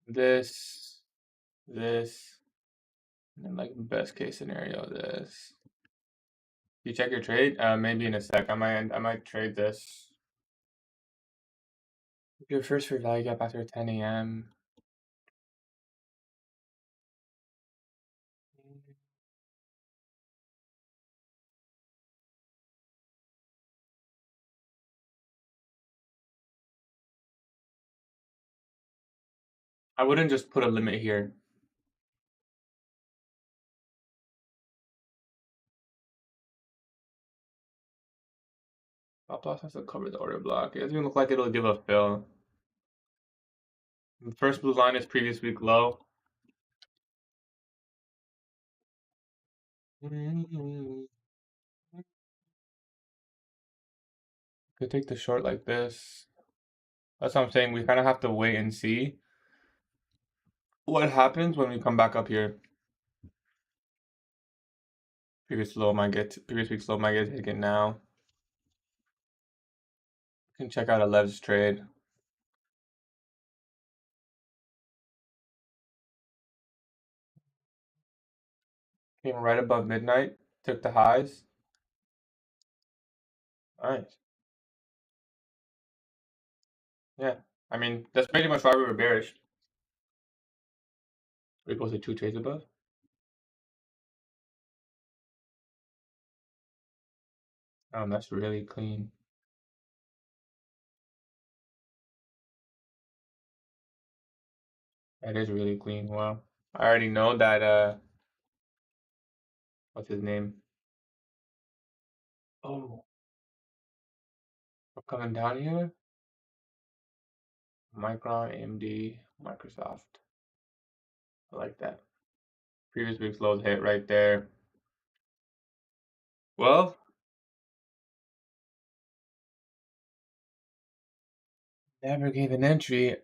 this, this, and then like best case scenario, this. You check your trade? Maybe in a sec. I might trade this. Your first for value gap after 10 a.m. I wouldn't just put a limit here. Stop loss has to cover the order block. It doesn't even look like it'll give a fill. The first blue line is previous week low. Could take the short like this. That's what I'm saying. We kind of have to wait and see what happens when we come back up here. Previous week's low might get taken now. You can check out a Lev's trade. Came right above midnight, took the highs. Nice. Yeah. I mean, that's pretty much why we were bearish. We posted 2 trades above. That's really clean. That is really clean. Wow. I already know that what's his name? Oh, we're coming down here. Micron, AMD, Microsoft. I like that. Previous week's lows hit right there. Well, Never gave an entry.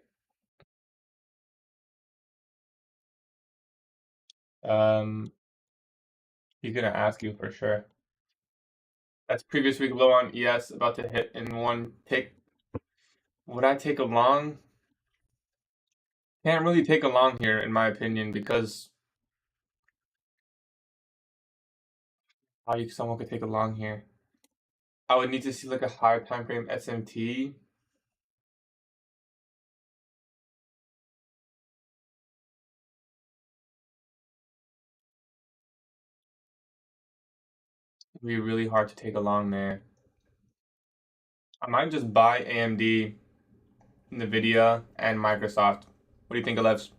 He's gonna ask you for sure. That's previous week low on ES, about to hit in one take. Would I take a long? Can't really take a long here, in my opinion, because how someone could take a long here? I would need to see like a higher time frame SMT. It'd be really hard to take a long there. I might just buy AMD, NVIDIA, and Microsoft. What do you think, Alevs?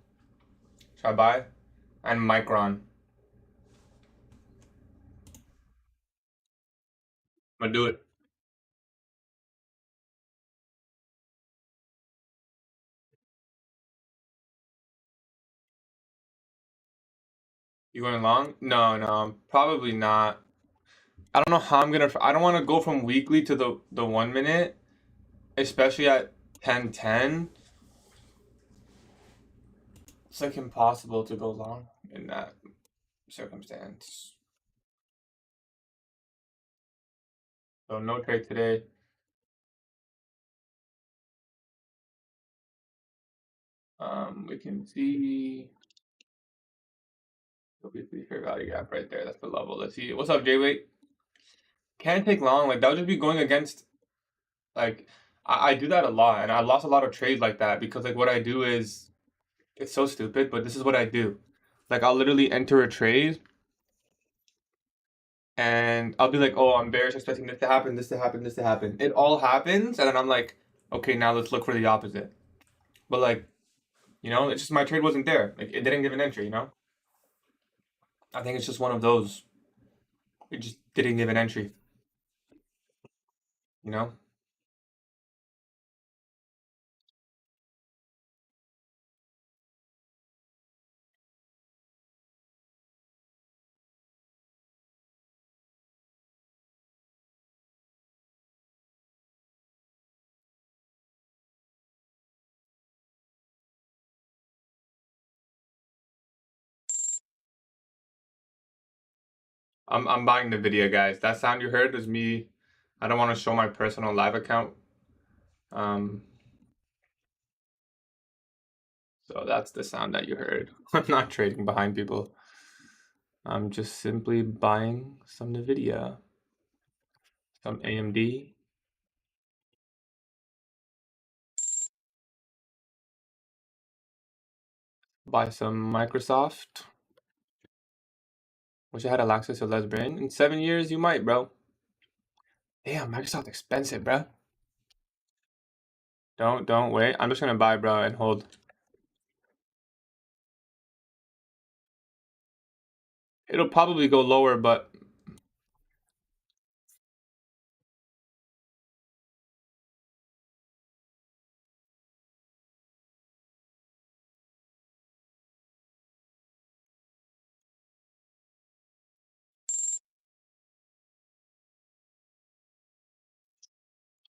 Should I buy? And Micron. I'm gonna do it. You going long? No, probably not. I don't know how I'm gonna. I don't want to go from weekly to the 1 minute, especially at 10:10. It's like impossible to go long in that circumstance. So no trade today. We can see the weekly fair value gap right there. That's the level. Let's see. What's up, J-Wait? Can't take long. Like that would just be going against. Like I do that a lot, and I lost a lot of trades like that because like what I do is it's so stupid, but this is what I do. Like I'll literally enter a trade, and I'll be like, oh, I'm bearish, expecting this to happen, this to happen, this to happen. It all happens, and then I'm like, okay, now let's look for the opposite. But like, it's just my trade wasn't there. Like it didn't give an entry. I think it's just one of those. It just didn't give an entry. You know. I'm buying the video, guys. That sound you heard is me. I don't want to show my personal live account. Um, so that's the sound that you heard. I'm not trading behind people. I'm just simply buying some NVIDIA, some AMD. Buy some Microsoft. Wish I had access to less brain. In 7 years, you might, bro. Damn, Microsoft expensive, bro. Don't wait. I'm just gonna buy, bro, and hold. It'll probably go lower, but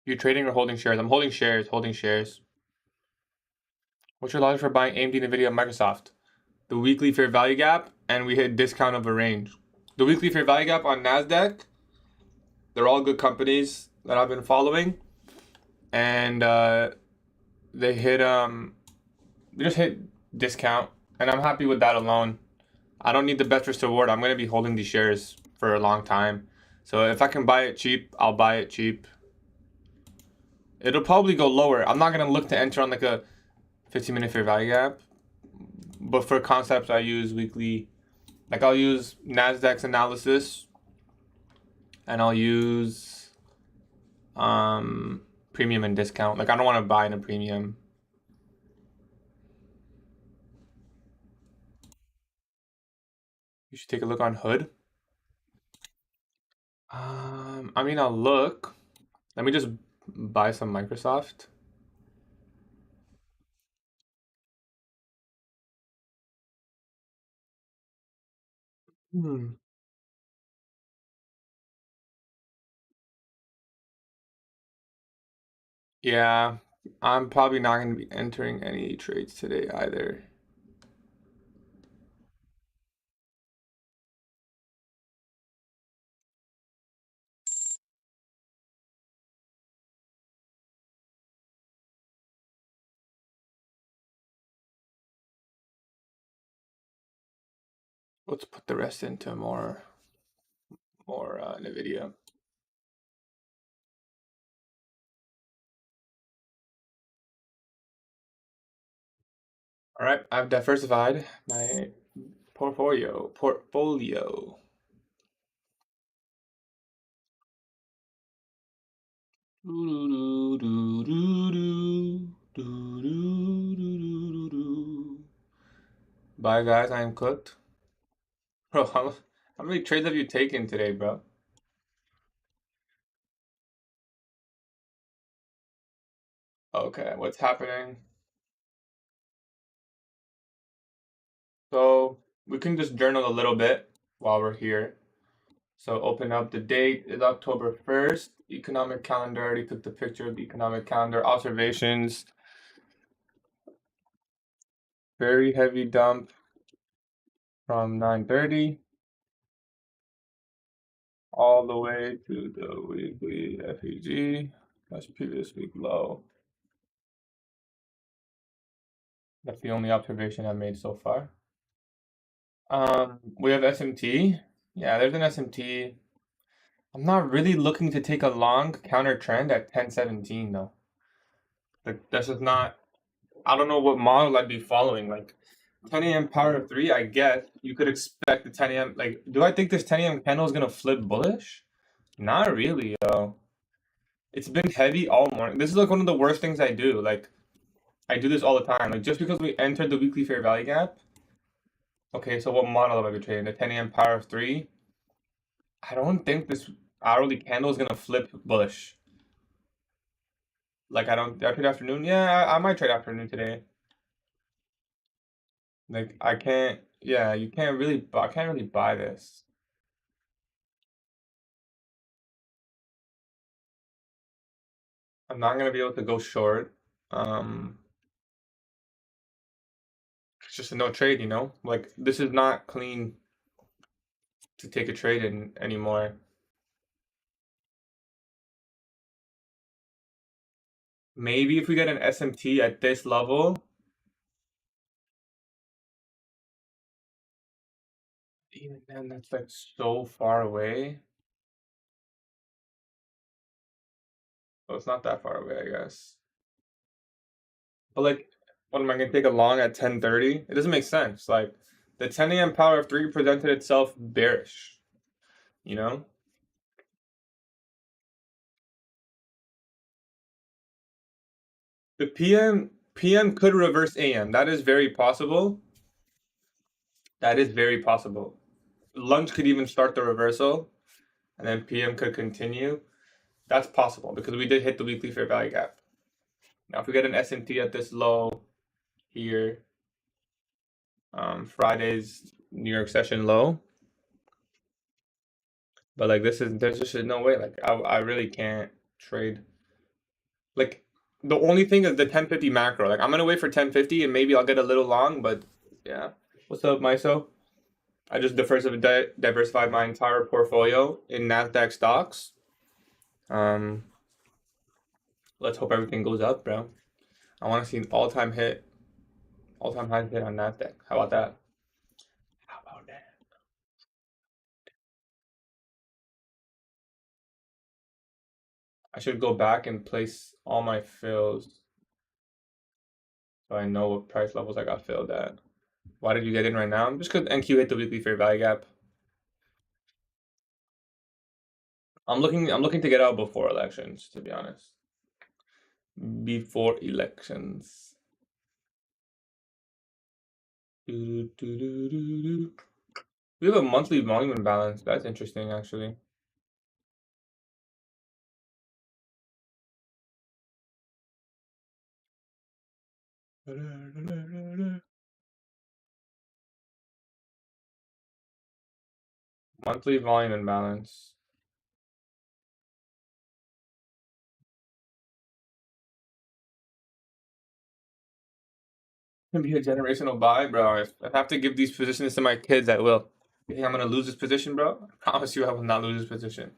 you trading or holding shares? I'm holding shares, holding shares. What's your logic for buying AMD, NVIDIA, and Microsoft? The weekly fair value gap, and we hit discount of a range. The weekly fair value gap on NASDAQ, they're all good companies that I've been following. And they just hit discount, and I'm happy with that alone. I don't need the best risk reward. I'm gonna be holding these shares for a long time. So if I can buy it cheap, I'll buy it cheap. It'll probably go lower. I'm not gonna look to enter on like a 15-minute fair value gap. But for concepts, I use weekly. Like I'll use Nasdaq's analysis, and I'll use premium and discount. Like I don't want to buy in a premium. You should take a look on Hood. I mean, I'll look. Let me just buy some Microsoft. Hmm. Yeah, I'm probably not going to be entering any trades today either. Let's put the rest into more NVIDIA. All right, I've diversified my portfolio. Bye guys, I am cooked. Bro, how many trades have you taken today, bro? Okay, what's happening? So we can just journal a little bit while we're here. So open up, the date is October 1st. Economic calendar, already took the picture of the economic calendar. Observations. Very heavy dump from 9:30 all the way to the weekly FEG. That's previous week low. That's the only observation I've made so far. We have SMT. Yeah, there's an SMT. I'm not really looking to take a long counter trend at 1017 though. Like this is not. I don't know what model I'd be following. Like 10 a.m. power of 3, I guess you could expect the 10 a.m. Like, do I think this 10 a.m. candle is gonna flip bullish? Not really, yo. It's been heavy all morning. This is like one of the worst things I do. Like, I do this all the time. Like, just because we entered the weekly fair value gap. Okay, so what model have I been trading? The 10 a.m. power of 3. I don't think this hourly candle is gonna flip bullish. Like, I don't. Did I trade afternoon? Yeah, I might trade afternoon today. Like, I can't. Yeah, you can't really. I can't really buy this. I'm not gonna be able to go short. Um, it's just a no trade, you know? Like this is not clean to take a trade in anymore. Maybe if we get an SMT at this level, even then that's like so far away. Well, it's not that far away, I guess. But like, what am I gonna take a long at 10:30? It doesn't make sense. Like the 10 a.m. power of 3 presented itself bearish, you know? The PM could reverse AM. That is very possible. That is very possible. Lunch could even start the reversal, and then PM could continue. That's possible because we did hit the weekly fair value gap. Now, if we get an S&T at this low here, Friday's New York session low, but like there's just no way. Like I really can't trade. Like the only thing is the 1050 macro. Like I'm gonna wait for 1050 and maybe I'll get a little long, but yeah. What's up, Miso? I just diversified my entire portfolio in Nasdaq stocks. Let's hope everything goes up, bro. I want to see an all-time hit, all-time high hit on Nasdaq. How about that? How about that? I should go back and place all my fills so I know what price levels I got filled at. Why did you get in right now? Just because NQ hit the weekly fair value gap. I'm looking to get out before elections, to be honest. Before elections. We have a monthly volume imbalance. That's interesting, actually. Monthly volume imbalance. Gonna be a generational buy, bro. If I have to give these positions to my kids, I will. You think I'm gonna lose this position, bro? I promise you I will not lose this position.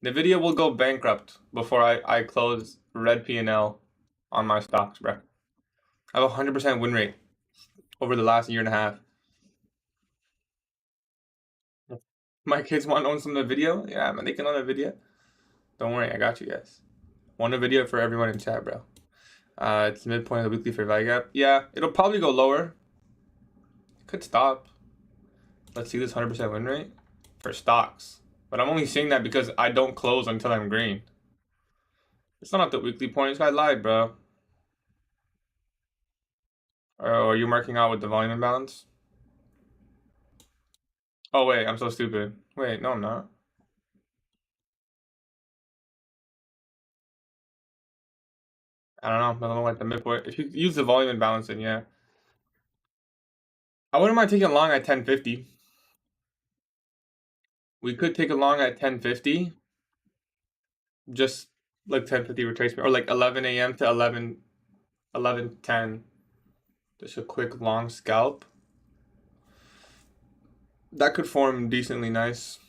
Nvidia will go bankrupt before I close red P&L on my stocks, bro. I have a 100% win rate over the last year and a half. My kids want to own some Nvidia? Yeah, man, they can own Nvidia. Don't worry, I got you guys. One Nvidia for everyone in chat, bro. It's the midpoint of the weekly fair value gap. Yeah, it'll probably go lower. It could stop. Let's see this 100% win rate for stocks. But I'm only saying that because I don't close until I'm green. It's not at the weekly point. This guy lied, bro. Or are you marking out with the volume imbalance? Oh, wait, I'm so stupid. Wait, no, I'm not. I don't know. I don't like the midpoint. If you use the volume imbalance, then yeah. I wouldn't mind taking a long at 1050. We could take a long at 1050. Just like 1050 retracement. Or like 11 a.m. to 11:10. Just a quick long scalp. That could form decently nice.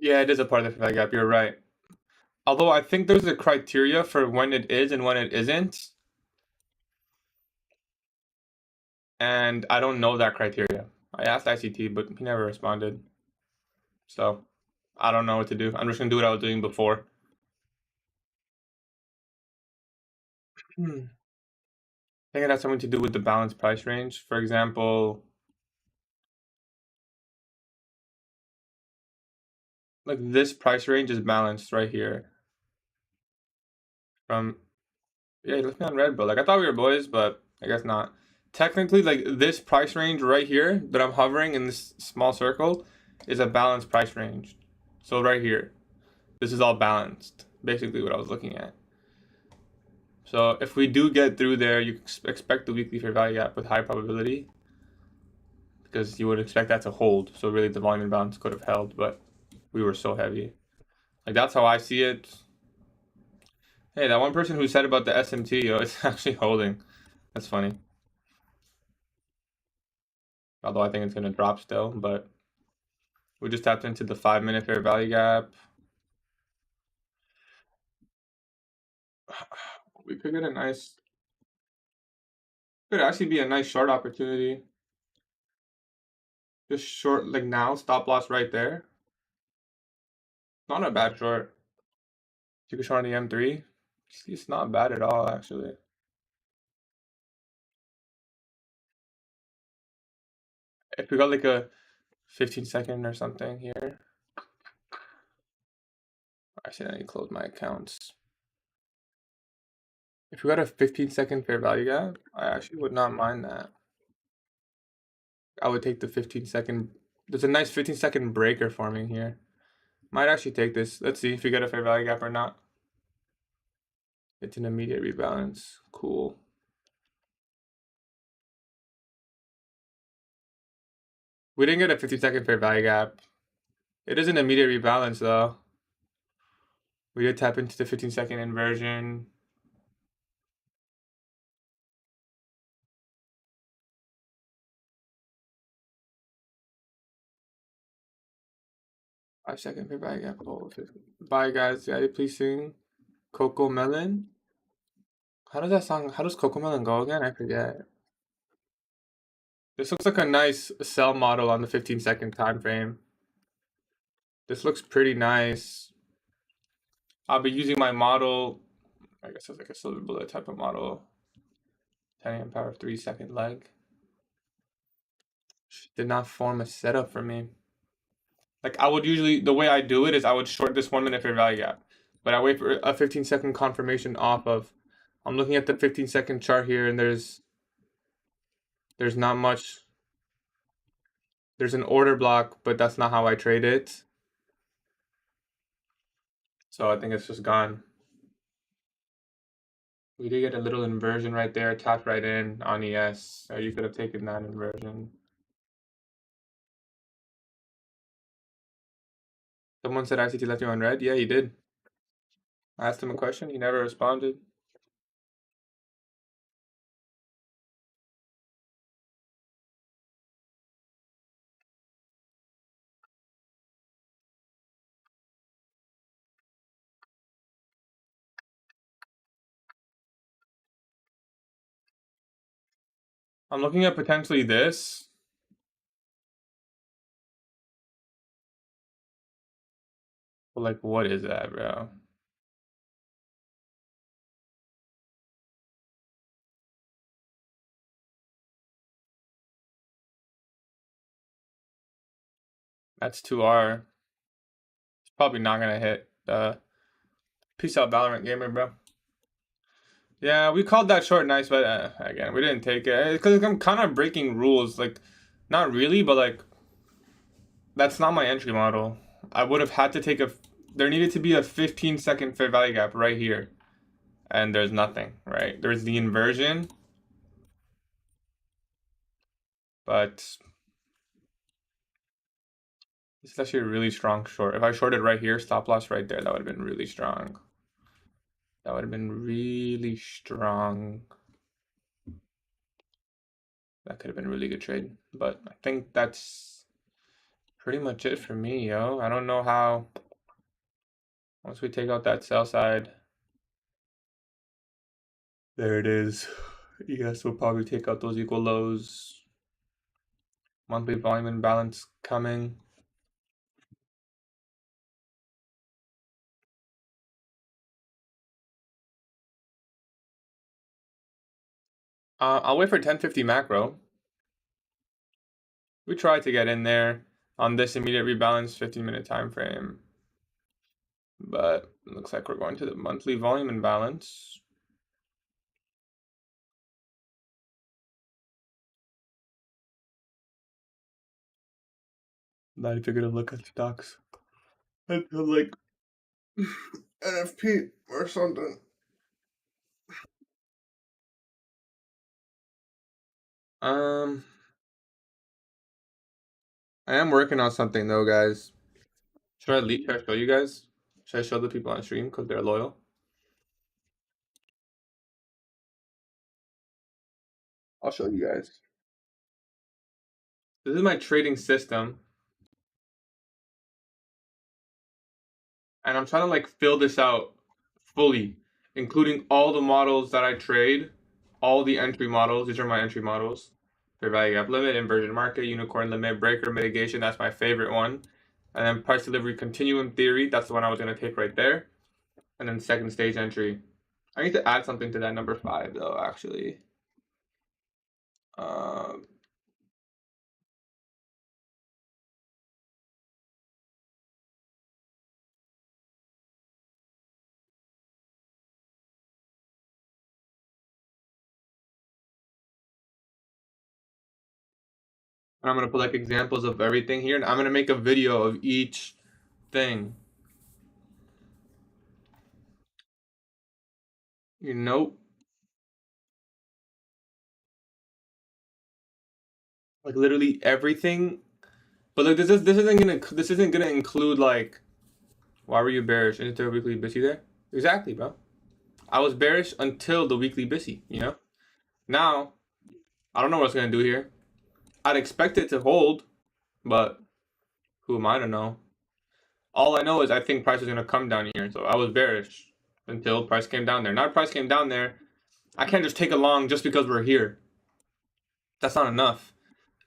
Yeah, it is a part of the value gap. You're right. Although I think there's a criteria for when it is and when it isn't. And I don't know that criteria. I asked ICT, but he never responded. So I don't know what to do. I'm just gonna do what I was doing before. I think it has something to do with the balanced price range. For example, like this price range is balanced right here. From yeah, you left me on red, bro. Like I thought we were boys, but I guess not. Technically, like this price range right here that I'm hovering in this small circle is a balanced price range. So right here, this is all balanced. Basically, what I was looking at. So if we do get through there, you expect the weekly fair value gap with high probability because you would expect that to hold. So really, the volume imbalance could have held, but we were so heavy. Like that's how I see it. Hey, that one person who said about the SMT, yo, it's actually holding. That's funny. Although I think it's gonna drop still, but we just tapped into the 5-minute fair value gap. We could get a nice, could actually be a nice short opportunity. Just short, like now, stop loss right there. Not a bad short. You can short on the M3. It's not bad at all, actually. If we got like a 15-second or something here. Actually, I need to close my accounts. If we got a 15-second fair value gap, I actually would not mind that. I would take the 15-second. There's a nice 15-second breaker forming here. Might actually take this. Let's see if we get a fair value gap or not. It's an immediate rebalance. Cool. We didn't get a 50-second fair value gap. It is an immediate rebalance though. We did tap into the 15-second inversion. Five-second fair value gap. Oh, bye guys. Yeah, please sing Coco Melon. How does that song? How does Coco Melon go again? I forget. This looks like a nice sell model on the 15-second time frame. This looks pretty nice. I'll be using my model. I guess it's like a silver bullet type of model. 10 amp power 3-second leg. Did not form a setup for me. Like I would usually, the way I do it is I would short this 1 minute fair value gap, but I wait for a 15-second confirmation off of. I'm looking at the 15-second chart here, and there's not much. There's an order block, but that's not how I trade it. So I think it's just gone. We did get a little inversion right there, tapped right in on ES. So you could have taken that inversion. Someone said ICT left you on red. Yeah, he did. I asked him a question. He never responded. I'm looking at potentially this. But like, what is that, bro? That's 2R. It's probably not gonna hit. Peace out, Valorant gamer, bro. Yeah, we called that short nice, but again, we didn't take it. Because I'm kind of breaking rules. Like, not really, but like, that's not my entry model. I would have had to take a. There needed to be a 15-second fair value gap right here. And there's nothing, right? There's the inversion. But it's actually a really strong short. If I shorted right here, stop loss right there, that would have been really strong. That would have been really strong. That could have been a really good trade. But I think that's pretty much it for me, yo. I don't know how. Once we take out that sell side. There it is. ES will probably take out those equal lows. Monthly volume imbalance coming. I'll wait for 1050 macro. We tried to get in there on this immediate rebalance 15-minute time frame. But it looks like we're going to the monthly volume imbalance. Not if you're gonna look at stocks until like NFP or something. I am working on something though, guys. Should I show you guys? Should I show the people on stream because they're loyal? I'll show you guys. This is my trading system. And I'm trying to like fill this out fully, including all the models that I trade, all the entry models. These are my entry models. Fair value gap limit, inversion market, unicorn limit, breaker mitigation. That's my favorite one. And then price delivery continuum theory. That's the one I was going to take right there. And then second stage entry. I need to add something to that number 5 though, actually. I'm going to put like examples of everything here. And I'm going to make a video of each thing. You know? Like literally everything. But like this isn't gonna include like, why were you bearish? Isn't there a weekly BISI there? Exactly, bro. I was bearish until the weekly BISI, you know? Now, I don't know what it's gonna do here. I'd expect it to hold, but who am I to know? All I know is I think price is gonna come down here. So I was bearish until price came down there. Now price came down there. I can't just take a long just because we're here. That's not enough.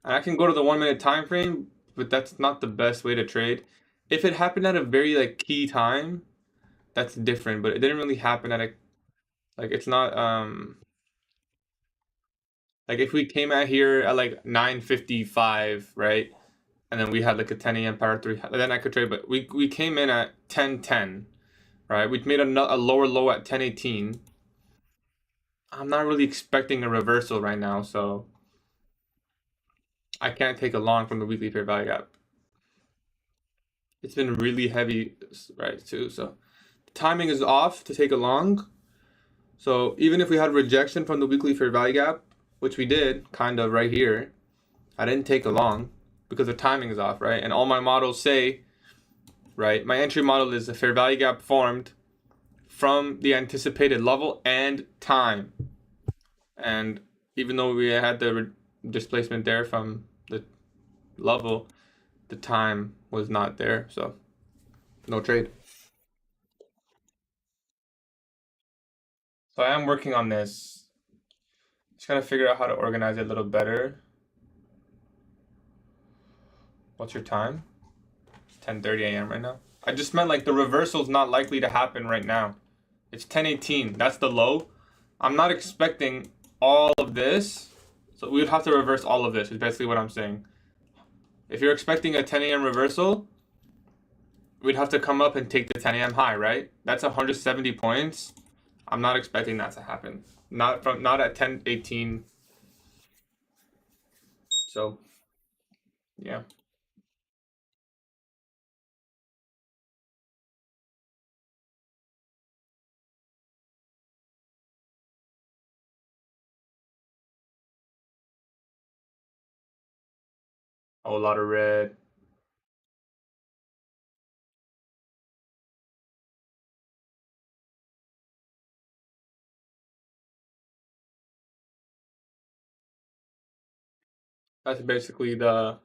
And I can go to the 1 minute time frame, but that's not the best way to trade. If it happened at a very like key time, that's different, but it didn't really happen at a, like, it's not Like if we came out here at like 9:55, right? And then we had like a 10 a.m. power 3, then I could trade. But we came in at 10:10, right? We made a lower low at 10:18. I'm not really expecting a reversal right now, so I can't take a long from the weekly fair value gap. It's been really heavy, right, too. So the timing is off to take a long. So even if we had rejection from the weekly fair value gap, which we did kind of right here, I didn't take a long because the timing is off, right? And all my models say, right, my entry model is a fair value gap formed from the anticipated level and time. And even though we had the displacement there from the level, the time was not there, so no trade. So I am working on this. Just trying to figure out how to organize it a little better. What's your time? It's 10:30 a.m. right now. I just meant like the reversal is not likely to happen right now. It's 10:18. That's the low. I'm not expecting all of this. So we would have to reverse all of this, is basically what I'm saying. If you're expecting a 10 a.m. reversal, we'd have to come up and take the 10 a.m. high, right? That's 170 points. I'm not expecting that to happen. Not at 10:18. So, yeah. A whole lot of red. That's basically the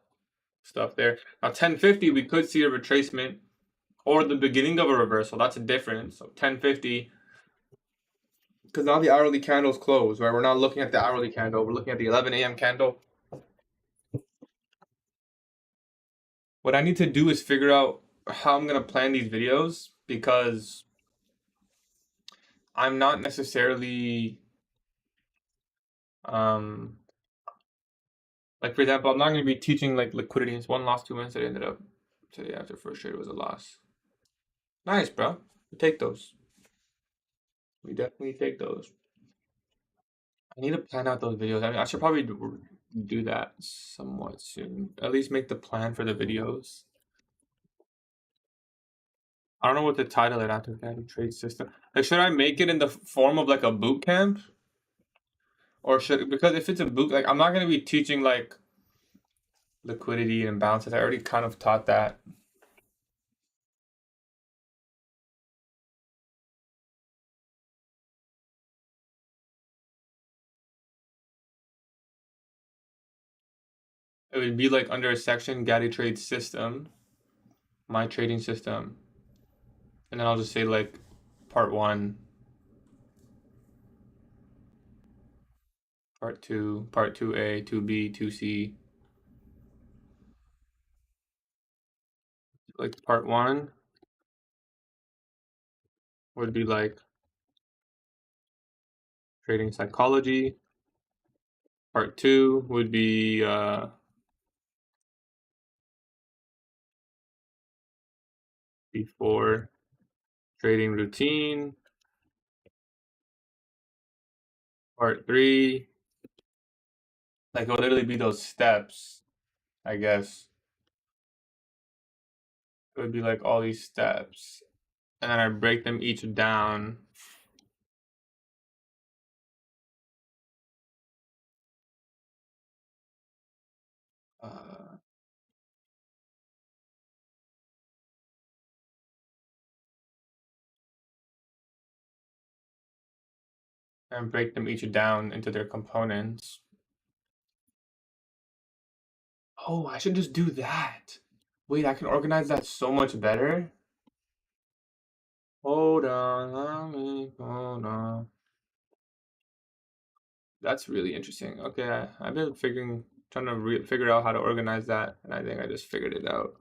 stuff there. Now 1050, we could see a retracement or the beginning of a reversal. That's a difference. So 1050, because now the hourly candle's closed, right? We're not looking at the hourly candle. We're looking at the 11 a.m. candle. What I need to do is figure out how I'm going to plan these videos because I'm not necessarily, um, like for example, I'm not going to be teaching like liquidity. It's one loss, 2 minutes. It ended up today after first trade was a loss. Nice, bro. We take those. We definitely take those. I need to plan out those videos. I mean, I should probably do that somewhat soon. At least make the plan for the videos. I don't know what the title it after GatieTrades system. Like, should I make it in the form of like a boot camp, or should, because if it's a boot, like I'm not gonna be teaching like liquidity and balances. I already kind of taught that. It would be like under a section GatieTrades system, my trading system, and then I'll just say like part 1, part 2, part 2A, 2B, 2C. Like part 1 would be like trading psychology. Part 2 would be before trading routine. Part 3, like it would literally be those steps, I guess. It would be like all these steps. And then I break them each down. Uh, and break them each down into their components. Oh, I should just do that. Wait, I can organize that so much better. Hold on, hold on. That's really interesting. Okay, I've been trying to figure out how to organize that, and I think I just figured it out.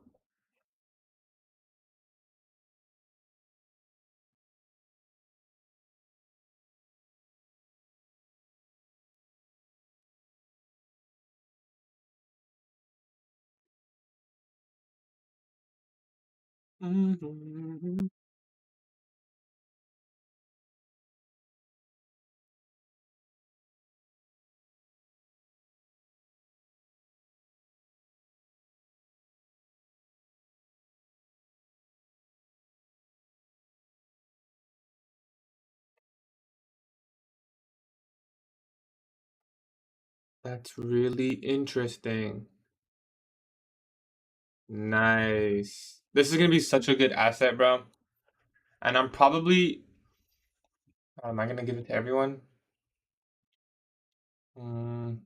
That's really interesting. Nice. This is gonna be such a good asset, bro. And I'm probably, am I gonna give it to everyone? Mm,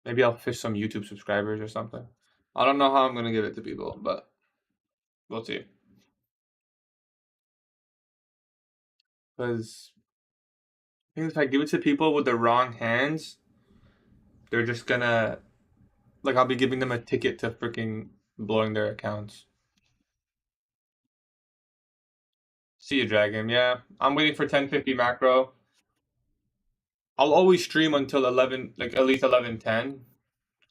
maybe I'll fish some YouTube subscribers or something. I don't know how I'm gonna give it to people, but we'll see. Because I think if I give it to people with the wrong hands, they're just gonna, like, I'll be giving them a ticket to freaking blowing their accounts. See you, Dragon. Yeah, I'm waiting for 1050 macro. I'll always stream until 11, like at least 11:10.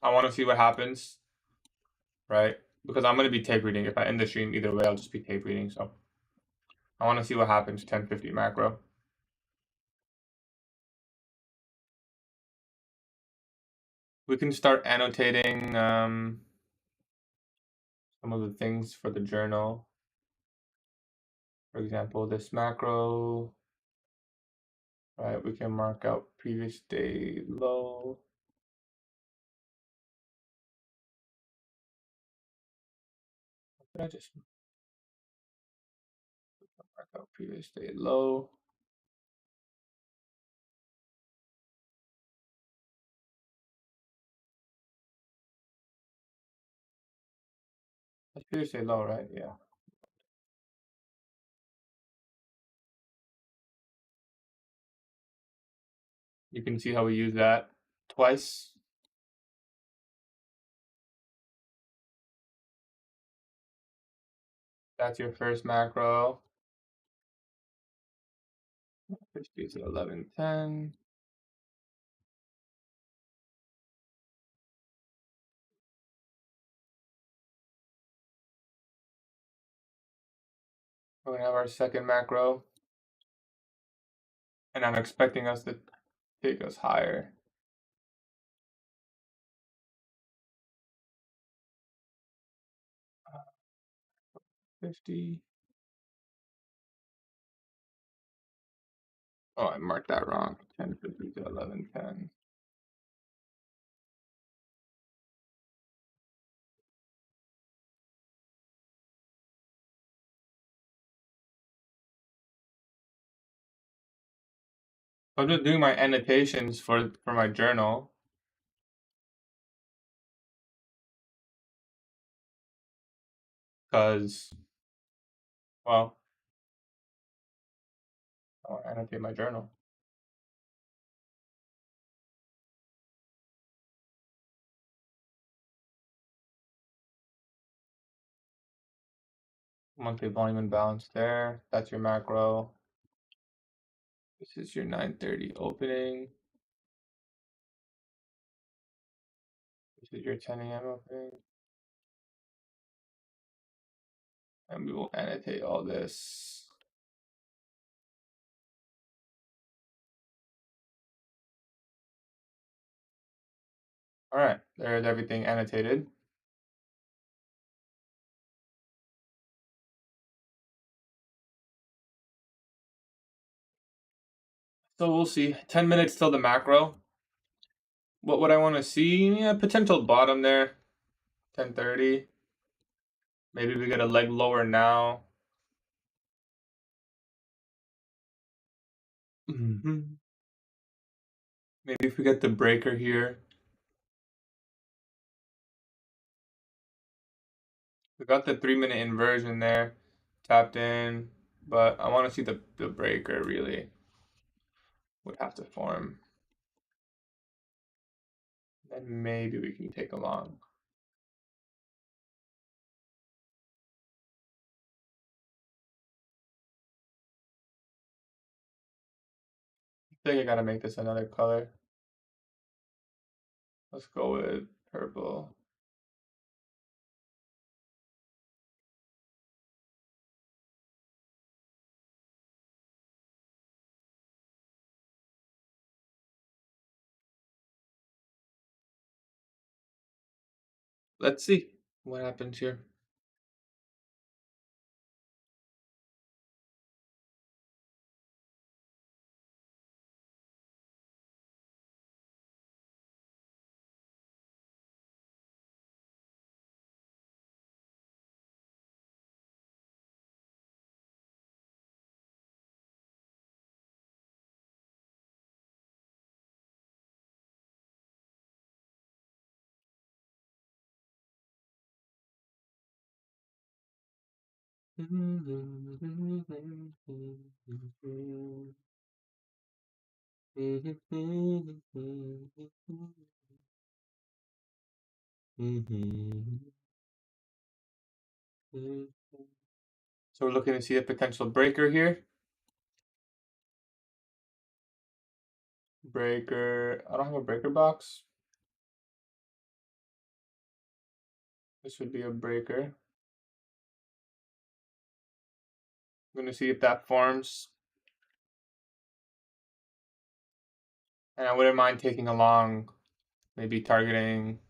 I want to see what happens, right? Because I'm gonna be tape reading. If I end the stream, either way, I'll just be tape reading. So I want to see what happens. 1050 macro. We can start annotating some of the things for the journal. For example, this macro, right? We can mark out previous day low. What did I just mark out previous day low? That's previous day low, right? Yeah. You can see how we use that twice. That's your first macro. 50 to 11:10. We're gonna have our second macro, and I'm expecting us to take us higher. Uh, 50. Oh, I marked that wrong. 1050 to 11:10. I'm just doing my annotations for my journal. Because, well, I want to annotate my journal. Monthly volume and balance there. That's your macro. This is your 9:30 opening. This is your 10 a.m. opening. And we will annotate all this. All right, there's everything annotated. So we'll see. 10 minutes till the macro. What would I want to see? Yeah, potential bottom there. 10:30. Maybe we get a leg lower now. Maybe if we get the breaker here. We got the 3-minute inversion there. Tapped in. But I want to see the breaker really. Would have to form. Then maybe we can take a long. I think I gotta make this another color. Let's go with purple. Let's see what happens here. So we're looking to see a potential breaker here. Breaker. I don't have a breaker box. This would be a breaker. I'm going to see if that forms. And I wouldn't mind taking a long, maybe targeting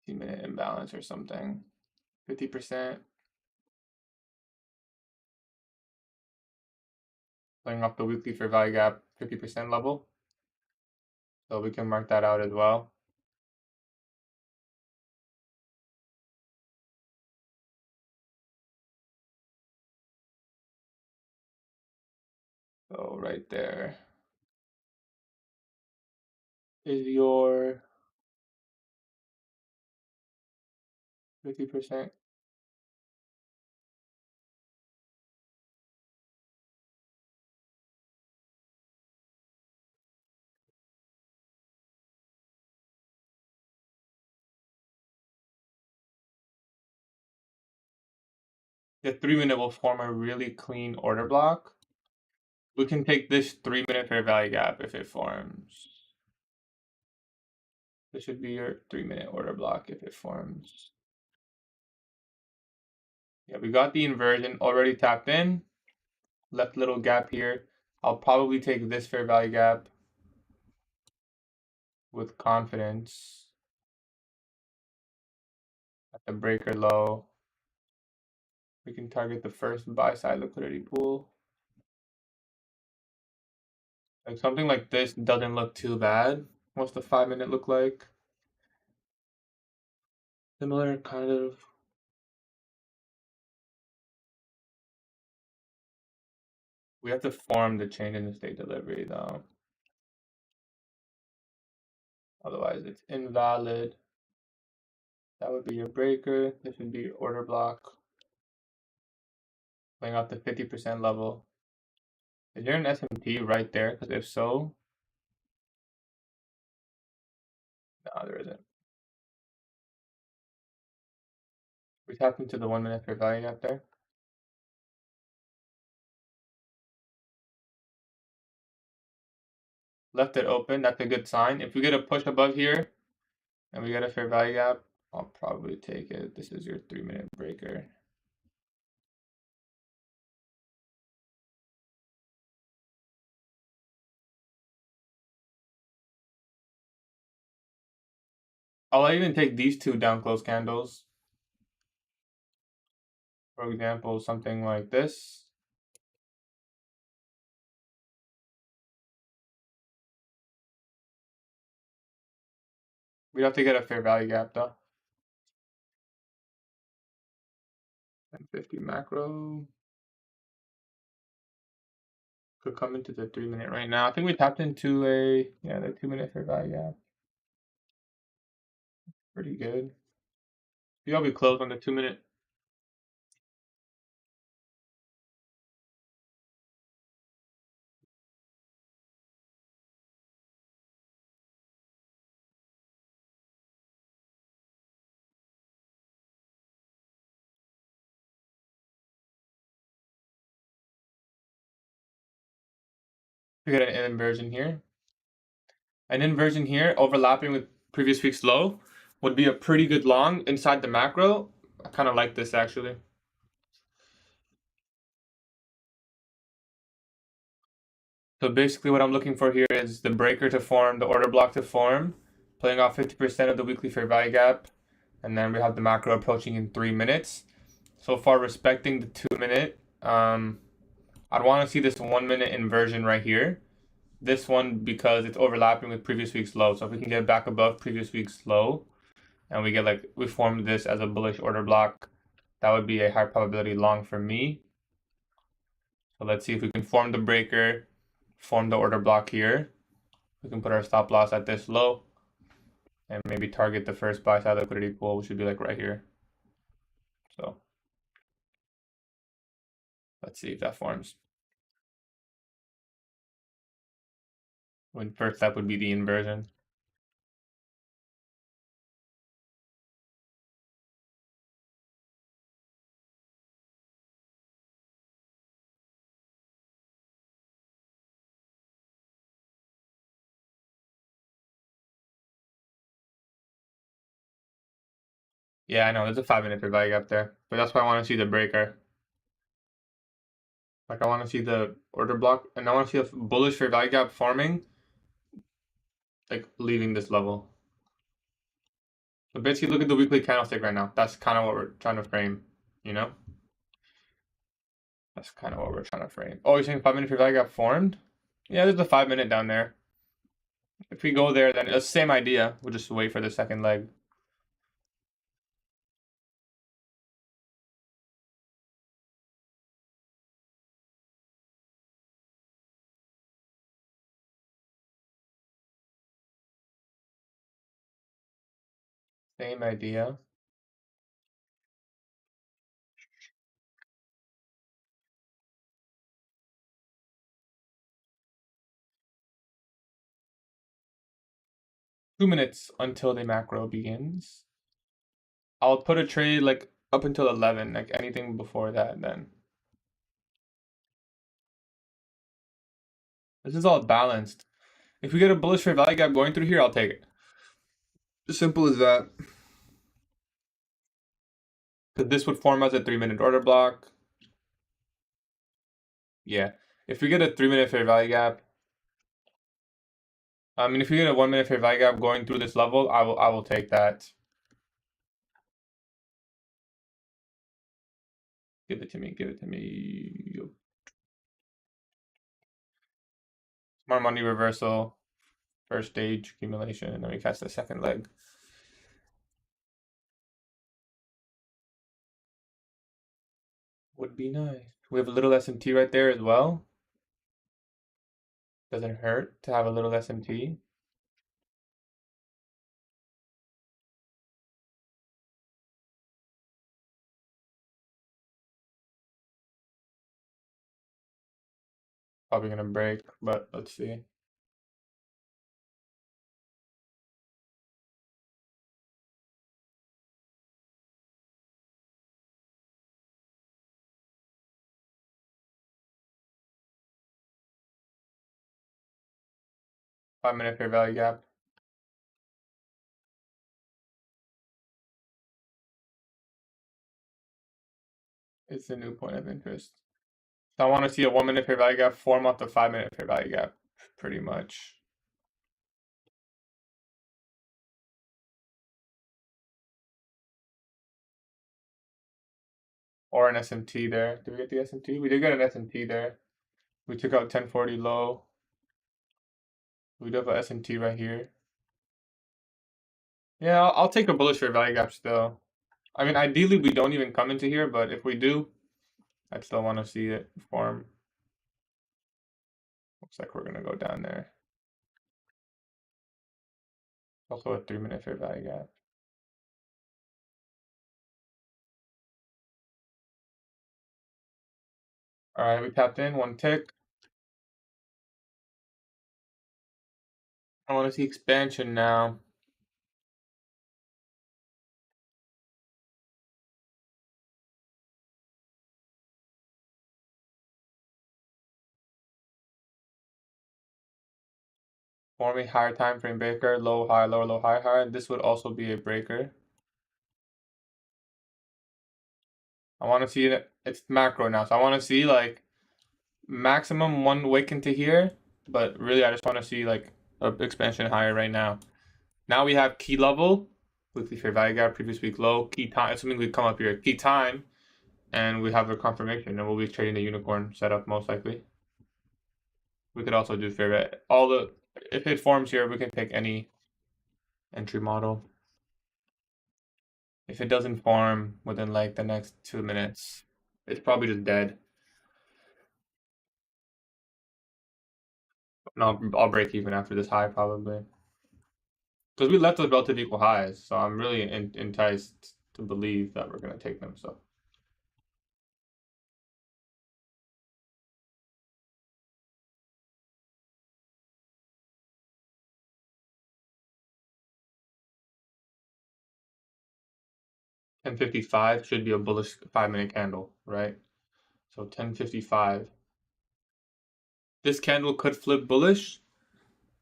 15-minute imbalance or something. 50%. Playing off the weekly fair value gap 50% level. So we can mark that out as well. So right there is your 50%. The 3-minute will form a really clean order block. We can take this 3-minute fair value gap if it forms. This should be your 3-minute order block if it forms. Yeah, we got the inversion already tapped in. Left little gap here. I'll probably take this fair value gap with confidence at the breaker low. We can target the first buy side liquidity pool. Like something like this doesn't look too bad. What's the 5-minute look like? Similar kind of. We have to form the change in the state delivery though. Otherwise it's invalid. That would be your breaker. This would be your order block. Playing off the 50% level. Is there an S&P right there? Because if so, no, there isn't. We tapped into the 1-minute fair value gap there. Left it open. That's a good sign. If we get a push above here and we get a fair value gap, I'll probably take it. This is your 3-minute breaker. I'll even take these two down close candles. For example, something like this. We have to get a fair value gap though. 50 macro. Could come into the 3-minute right now. I think we tapped into the 2-minute fair value gap. Pretty good. You'll be closed on the 2-minute. We got an inversion here. An inversion here, overlapping with previous week's low, would be a pretty good long inside the macro. I kind of like this actually. So basically what I'm looking for here is the breaker to form, the order block to form, playing off 50% of the weekly fair value gap. And then we have the macro approaching in 3 minutes. So far, respecting the 2 minute, I'd want to see this 1 minute inversion right here. This one because it's overlapping with previous week's low. So if we can get back above previous week's low, and we get like, we formed this as a bullish order block, that would be a high probability long for me. So let's see if we can form the breaker, form the order block here. We can put our stop loss at this low and maybe target the first buy side liquidity pool, which should be like right here. So let's see if that forms. When first step would be the inversion. Yeah, I know, there's a 5 minute fair value gap there, but that's why I want to see the breaker. Like I want to see the order block, and I want to see a bullish fair value gap forming, like leaving this level. So basically look at the weekly candlestick right now. That's kind of what we're trying to frame, you know? That's kind of what we're trying to frame. Oh, you're saying 5 minute fair value gap formed? Yeah, there's a 5 minute down there. If we go there, then it's the same idea. We'll just wait for the second leg. Same idea. Two minutes until the macro begins. I'll put a trade like up until 11, like anything before that then. This is all balanced. If we get a bullish fair value gap going through here, I'll take it. As simple as that. Because this would form as a 3 minute order block. Yeah. If we get a 3 minute fair value gap, I mean, if we get a 1 minute fair value gap going through this level, I will take that. Give it to me, give it to me. Smart money reversal, first stage accumulation, and then we catch the second leg. Would be nice. We have a little SMT right there as well. Doesn't hurt to have a little SMT. Probably gonna break, but let's see. Five-minute fair value gap. It's a new point of interest. So I want to see a 1 minute fair value gap form off the 5-minute fair value gap, pretty much. Or an SMT there. Did we get the SMT? We did get an SMT there. We took out 1040 low. We do have a SMT right here. Yeah, I'll take a bullish fair value gap still. I mean, ideally we don't even come into here, but if we do, I'd still want to see it form. Looks like we're gonna go down there. Also a 3-minute fair value gap. All right, we tapped in, one tick. I want to see expansion now. Forming higher time frame breaker, low, high, lower, low, high, high. This would also be a breaker. I want to see it. It's macro now, so I want to see like maximum 1 wick into here, but really I just want to see like an expansion higher right now. Now we have key level. weekly fair value gap, previous week low, key time, assuming we come up here, key time, and we have a confirmation, and we'll be trading the unicorn setup most likely. We could also do fair value. If it forms here, we can pick any entry model. If it doesn't form within like the next 2 minutes, it's probably just dead. And I'll break even after this high probably. Because we left those relative equal highs, so I'm really enticed to believe that we're going to take them. So 1055 should be a bullish 5-minute candle, right? So 1055. This candle could flip bullish.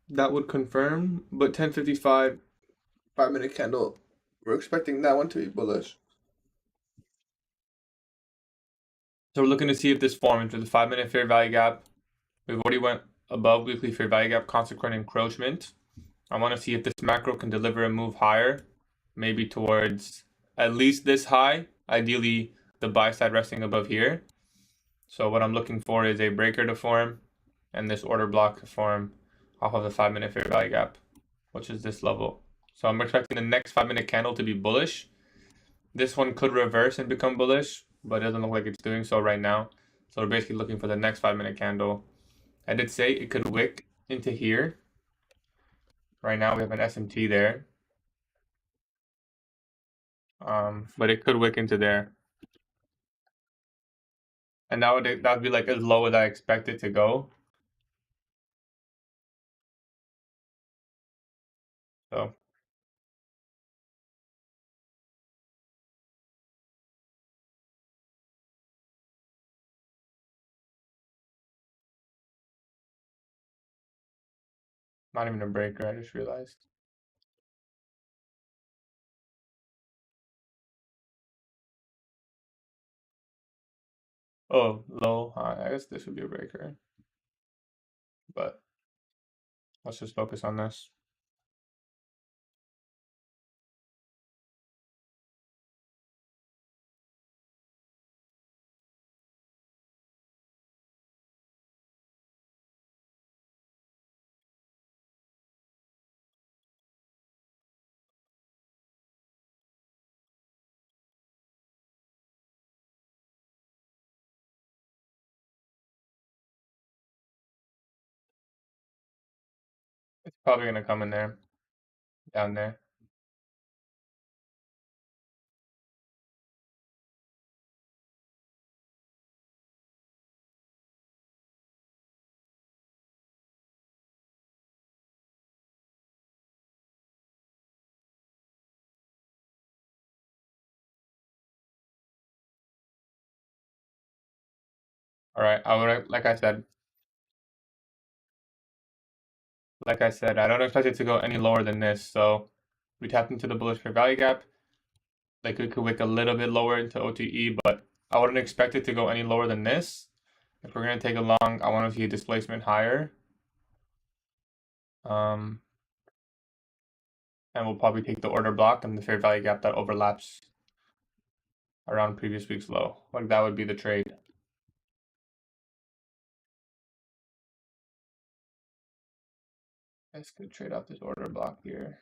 That would confirm, but 1055 5-minute candle, we're expecting that one to be bullish. So we're looking to see if this forms into the 5-minute fair value gap. We've already went above weekly fair value gap, consequent encroachment. I want to see if this macro can deliver a move higher, maybe towards at least this high, ideally the buy side resting above here. So what I'm looking for is a breaker to form and this order block to form off of the 5-minute fair value gap, which is this level. So I'm expecting the next 5-minute candle to be bullish. This one could reverse and become bullish, but it doesn't look like it's doing so right now. So we're basically looking for the next 5-minute candle. I did say it could wick into here. Right now we have an SMT there. But it could wick into there. And that would be like as low as I expect it to go. So not even a breaker, I just realized. Oh, low, high. I guess this would be a breaker. But let's just focus on this. It's probably gonna come in there, down there. All right, like I said, I don't expect it to go any lower than this. So we tapped into the bullish fair value gap. Like we could wick a little bit lower into OTE, but I wouldn't expect it to go any lower than this. If we're gonna take a long, I want to see a displacement higher. And we'll probably take the order block and the fair value gap that overlaps around previous week's low. Like that would be the trade. Guys could trade off this order block here.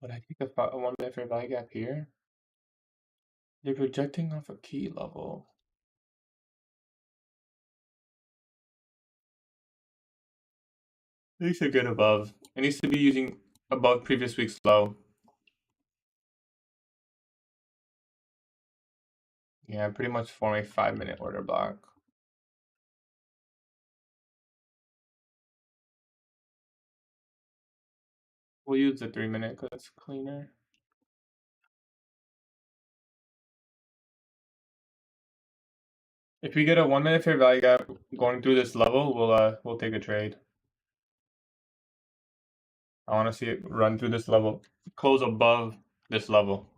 Would I take a 1-minute fair value gap here? They're projecting off a key level. It needs to get above. It needs to be using above previous week's low. Yeah, pretty much form a 5-minute order block. We'll use the 3-minute because it's cleaner. If we get a 1-minute fair value gap going through this level, we'll take a trade. I want to see it run through this level, close above this level.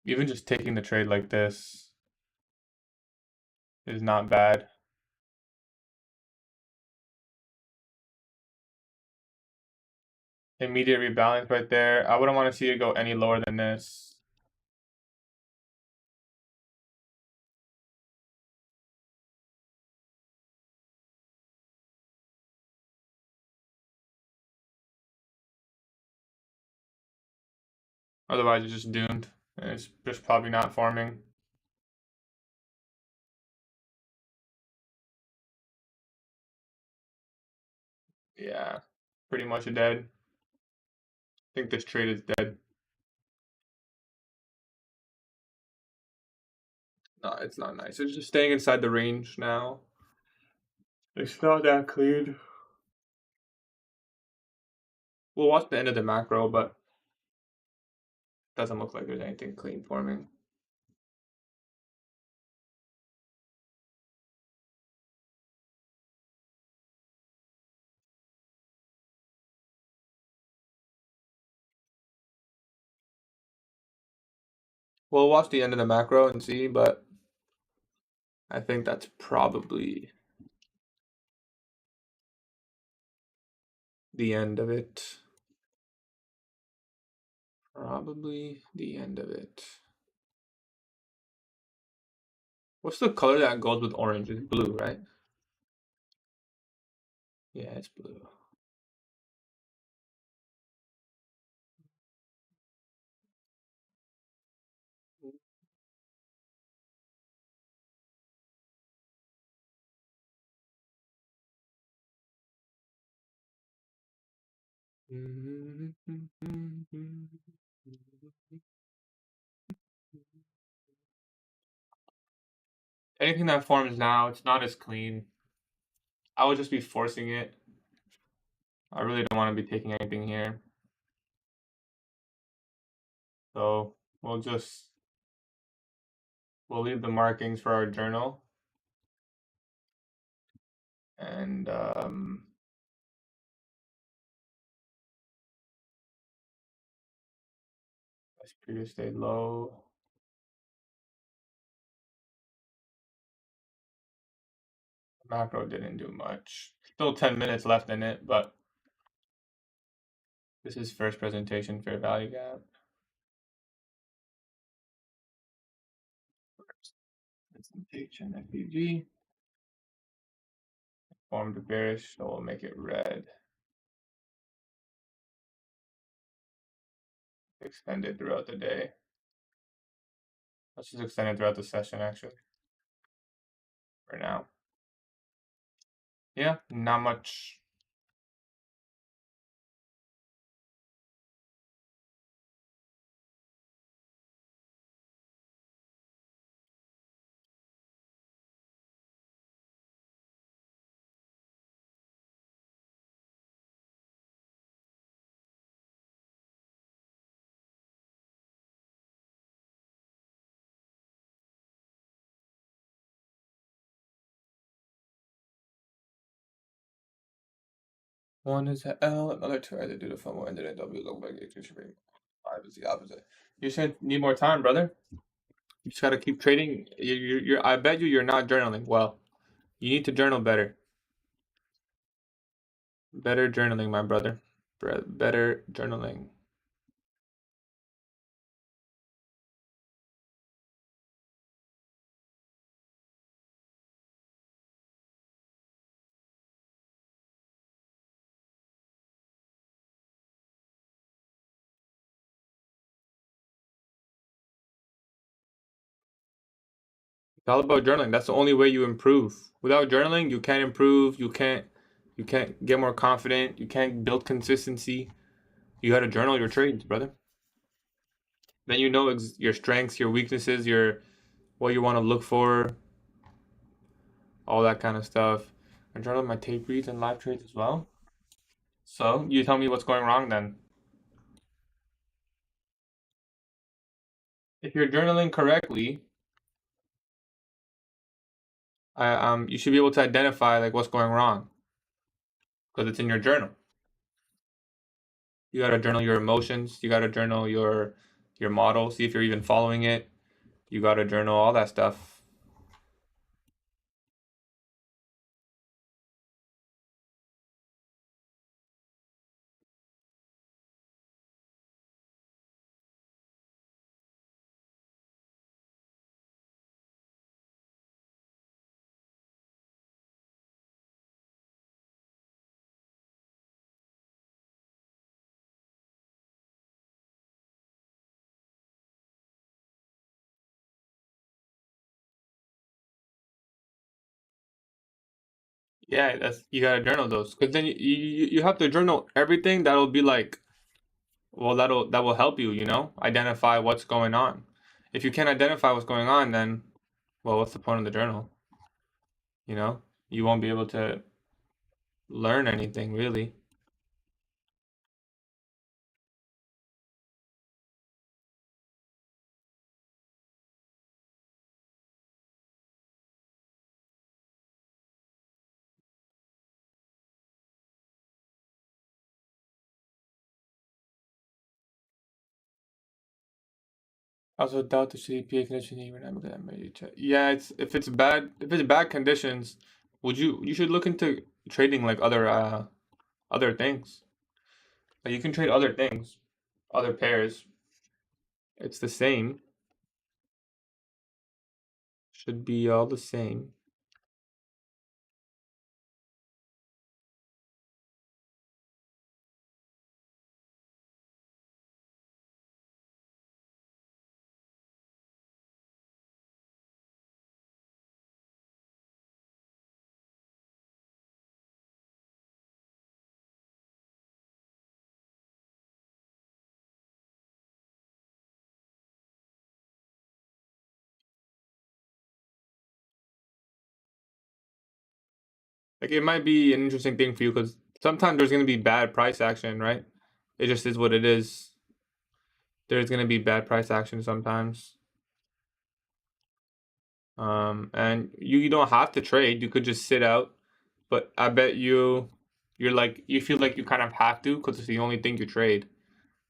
Even just taking the trade like this is not bad. Immediate rebalance right there. I wouldn't want to see it go any lower than this. Otherwise, it's just doomed. And it's just probably not forming. Yeah, pretty much dead. I think this trade is dead. No, it's not nice. It's just staying inside the range now. It's not that clean. We'll watch the end of the macro, but doesn't look like there's anything clean forming. We'll watch the end of the macro and see, but I think that's probably the end of it. Probably the end of it. What's the color that goes with orange? It's blue, right? Yeah, it's blue. Anything that forms now, it's not as clean. I would just be forcing it. I really don't want to be taking anything here. So we'll leave the markings for our journal. And this previous stayed low. Macro didn't do much. Still 10 minutes left in it, but this is first presentation fair value gap. First presentation FPG. Formed bearish, so we'll make it red. Extended throughout the day. Let's just extend it throughout the session, actually. For now. Yeah, not much. One is at L, another two either do the FOMO ended at W, look back at rate. 5 is the opposite. You said need more time, brother. You just gotta keep trading. I bet you're not journaling well. You need to journal better. Better journaling, my brother. Better journaling. It's all about journaling. That's the only way you improve. Without journaling, you can't improve. You can't get more confident. You can't build consistency. You gotta journal your trades, brother. Then you know your strengths, your weaknesses, what you want to look for, all that kind of stuff. I journal my tape reads and live trades as well. So you tell me what's going wrong then. If you're journaling correctly, you should be able to identify like what's going wrong because it's in your journal. You gotta journal your emotions. You gotta journal your your model, see if you're even following it. You got to journal, all that stuff. Yeah, that's you gotta journal those, because then you have to journal everything that'll be like, well, that will help you, identify what's going on. If you can't identify what's going on, then, well, what's the point of the journal? You know, you won't be able to learn anything really. I also doubt the CPA condition even I'm gonna maybe check. Yeah, it's if it's bad conditions, you should look into trading like other things. Like you can trade other things, other pairs. It's the same. Should be all the same. Like it might be an interesting thing for you because sometimes there's gonna be bad price action, right? It just is what it is. There's gonna be bad price action sometimes. And you don't have to trade. You could just sit out. But I bet you feel like you kind of have to because it's the only thing you trade.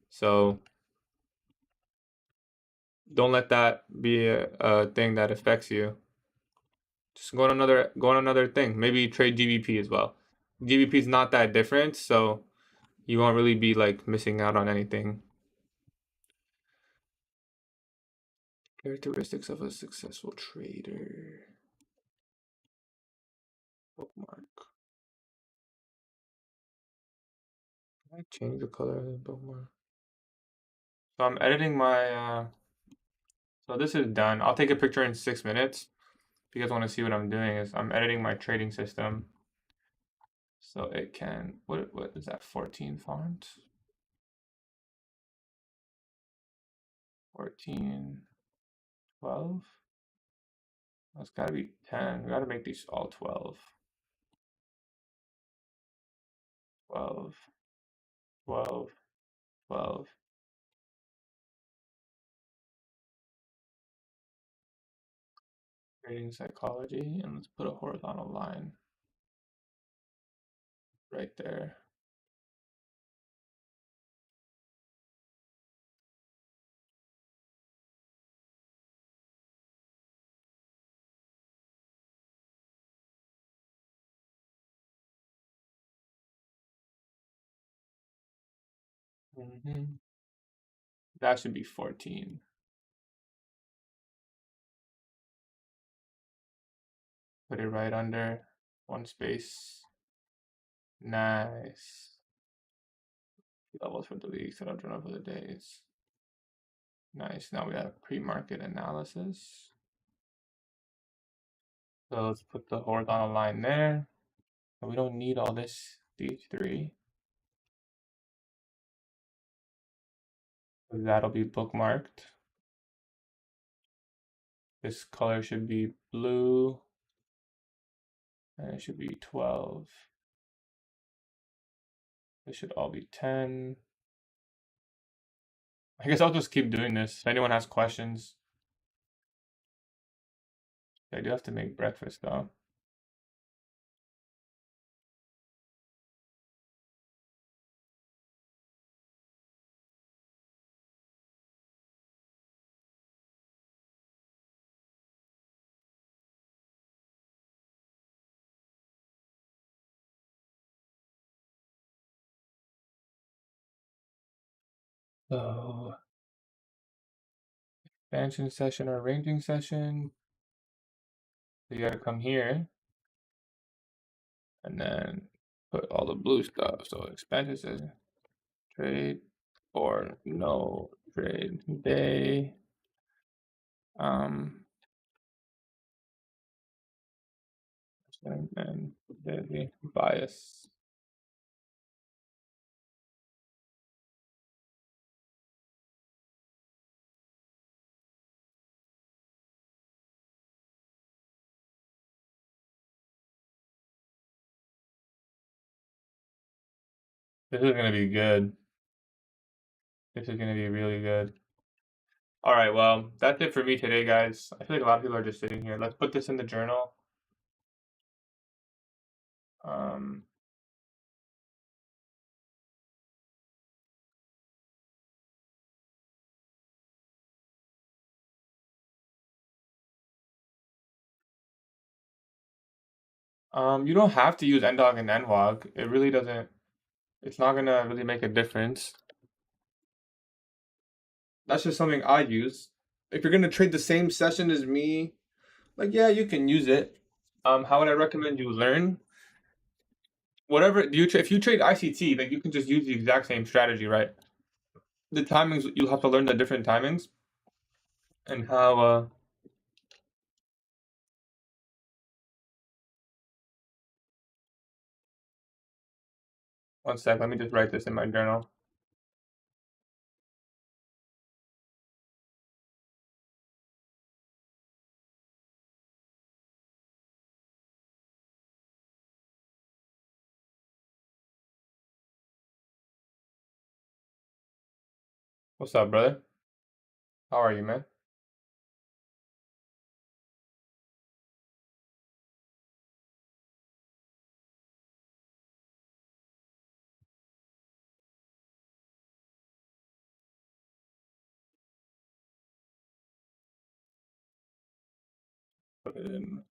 So don't let that be a thing that affects you. Just go on another thing. Maybe trade GBP as well. GBP is not that different, so you won't really be like missing out on anything. Characteristics of a successful trader. Bookmark. Can I change the color of the bookmark? So I'm editing my so this is done. I'll take a picture in 6 minutes. If you guys want to see what I'm doing, is I'm editing my trading system. So it can, what is that, 14 font? 14, 12? That's gotta be 10. We gotta make these all 12. 12, 12, 12. Trading psychology, and let's put a horizontal line right there. That should be 14. Put it right under, one space. Nice. Levels for the week, set up journal for the days. Nice. Now we have pre-market analysis. So let's put the horizontal line there. And we don't need all this, these three. So that'll be bookmarked. This color should be blue. And it should be 12. This should all be 10. I guess I'll just keep doing this. If anyone has questions. I do have to make breakfast though. So expansion session or ranging session. So you gotta come here and then put all the blue stuff. So expansion session, trade or no trade day. And then daily bias. This is gonna be good. This is gonna be really good. All right, well, that's it for me today, guys. I feel like a lot of people are just sitting here. Let's put this in the journal. You don't have to use NDOG and NWOG. It really doesn't. It's not gonna really make a difference. That's just something I use. If you're gonna trade the same session as me, like yeah, you can use it. How would I recommend you learn? Whatever if you trade ICT, like you can just use the exact same strategy, right? The timings, you'll have to learn the different timings and how one sec, let me just write this in my journal. What's up, brother? How are you, man? Put it in.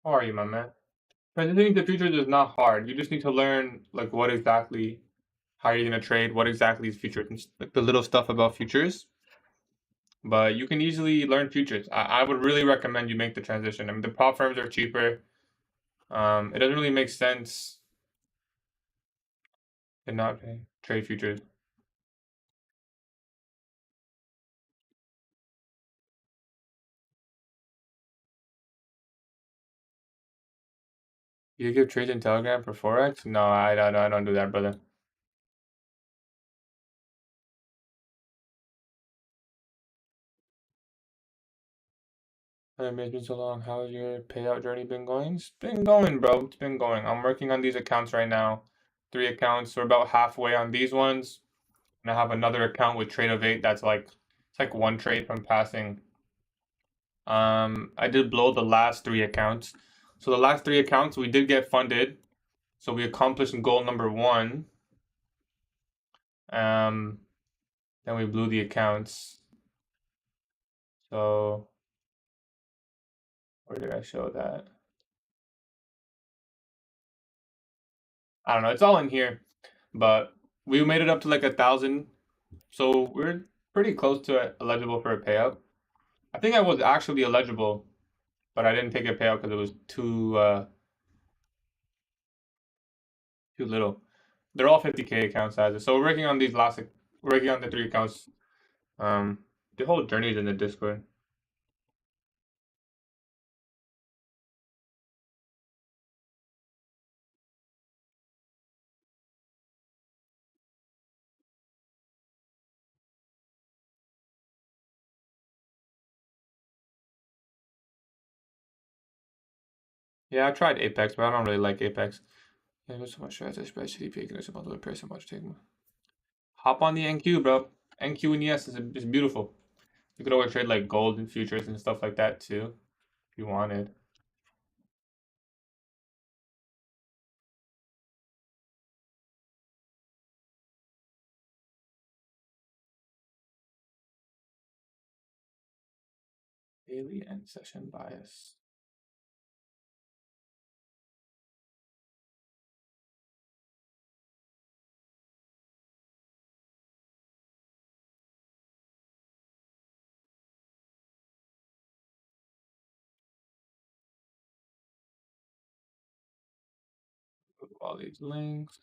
How are you, my man? Transitioning to futures is not hard. You just need to learn like what exactly, how you're gonna trade, what exactly is futures, and like the little stuff about futures. But you can easily learn futures. I would really recommend you make the transition. I mean, the prop firms are cheaper. It doesn't really make sense to not trade futures. You give trades in Telegram for Forex? No, I don't do that, brother. It's been so long. How has your payout journey been going? It's been going, bro. It's been going. I'm working on these accounts right now. 3 accounts. We're about halfway on these ones. And I have another account with Trade of 8 that's like it's like one trade from passing. I did blow the last 3 accounts. So the last 3 accounts we did get funded. So we accomplished goal number 1. Then we blew the accounts. So where did I show that? I don't know. It's all in here, but we made it up to like 1,000. So we're pretty close to eligible for a payout. I think I was actually eligible, but I didn't take a payout because it was too little. They're all 50K account sizes. So we're working on these we're working on the 3 accounts. The whole journey is in the Discord. Yeah, I tried Apex, but I don't really like Apex. Yeah, there's so much stress, especially if you're going to multiple pay so much. Hop on the NQ, bro. NQ and ES is beautiful. You could always trade like gold and futures and stuff like that too, if you wanted. Daily and session bias. All these links.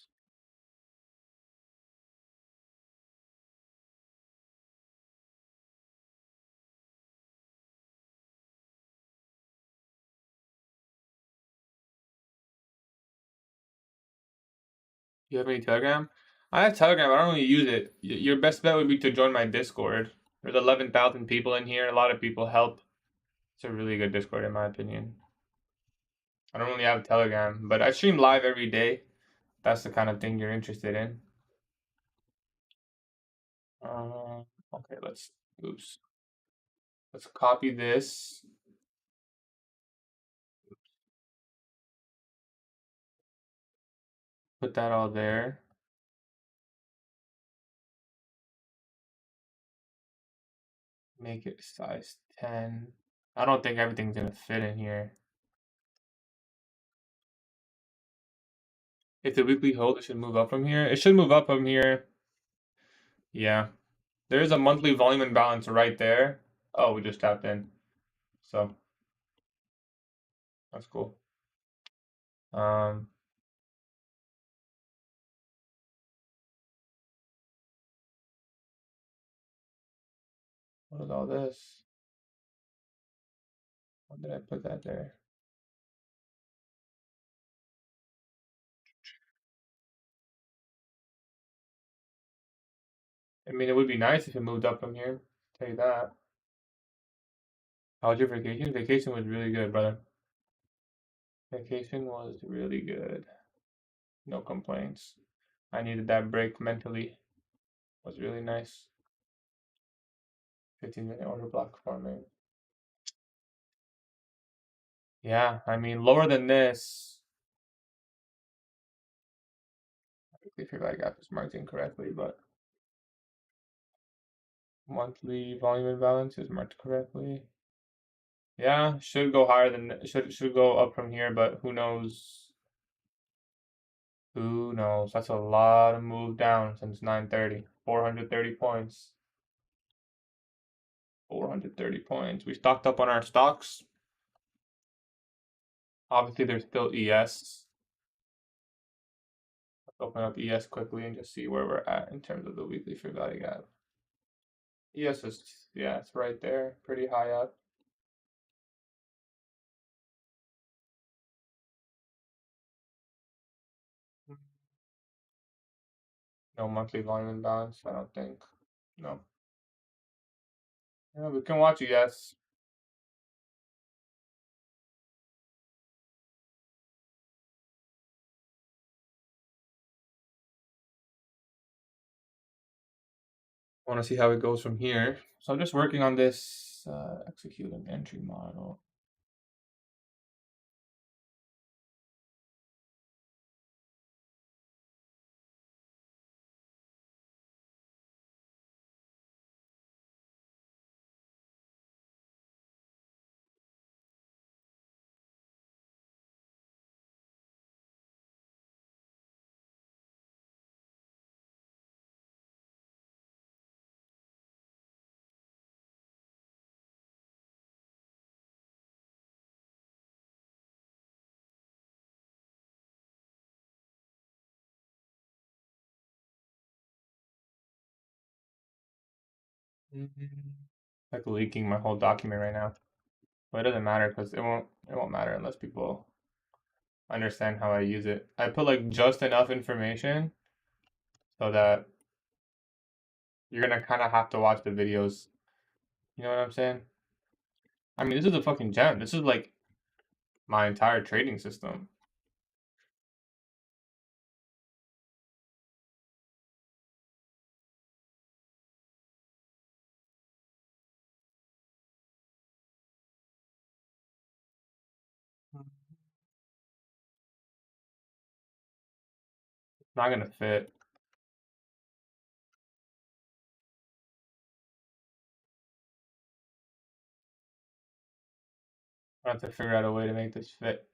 You have any Telegram? I have Telegram. I don't really use it. Your best bet would be to join my Discord. There's 11,000 people in here. A lot of people help. It's a really good Discord, in my opinion. I don't really have Telegram, but I stream live every day. That's the kind of thing you're interested in. Okay, oops. Let's copy this. Put that all there. Make it size 10. I don't think everything's gonna fit in here. If the weekly hold, it should move up from here. It should move up from here. Yeah. There is a monthly volume imbalance right there. Oh, we just tapped in. So that's cool. What is all this? Why did I put that there? I mean, it would be nice if it moved up from here. I'll tell you that. How was your vacation? Vacation was really good, brother. Vacation was really good. No complaints. I needed that break mentally. It was really nice. 15-minute order block forming. Yeah, I mean, lower than this. If I got this marked incorrectly, but monthly volume imbalance is marked correctly. Yeah, should go higher than should go up from here, but who knows? Who knows? That's a lot of move down since 9:30. 430 points. 430 points. We stocked up on our stocks. Obviously, there's still ES. Let's open up ES quickly and just see where we're at in terms of the weekly fair value gap. ES is, yeah, it's right there, pretty high up. No monthly volume imbalance, I don't think. No. Yeah, we can watch ES. Want to see how it goes from here. So I'm just working on this execute an entry model. Like leaking my whole document right now, but it doesn't matter because it won't matter unless people understand how I use it. I put like just enough information so that you're gonna kind of have to watch the videos. You know what I'm saying? I mean, this is a fucking gem. This is like my entire trading system. It's not gonna fit. I have to figure out a way to make this fit.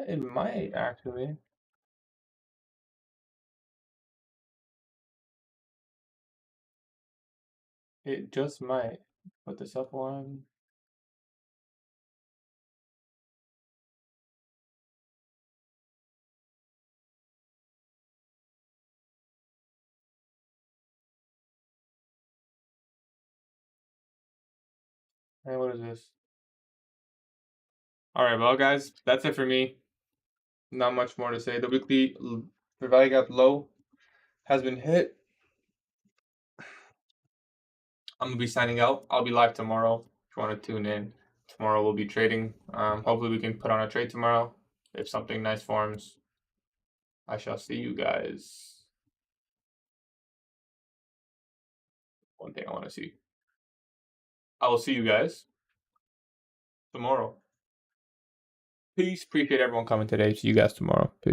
It might actually. It just might. Put this up one. Hey, what is this? All right, well, guys, that's it for me. Not much more to say. The weekly fair value gap low has been hit. I'm gonna be signing out. I'll be live tomorrow. If you want to tune in, tomorrow we'll be trading. Hopefully we can put on a trade tomorrow. If something nice forms, I shall see you guys. One thing I want to see. I will see you guys tomorrow. Peace. Appreciate everyone coming today. See you guys tomorrow. Peace.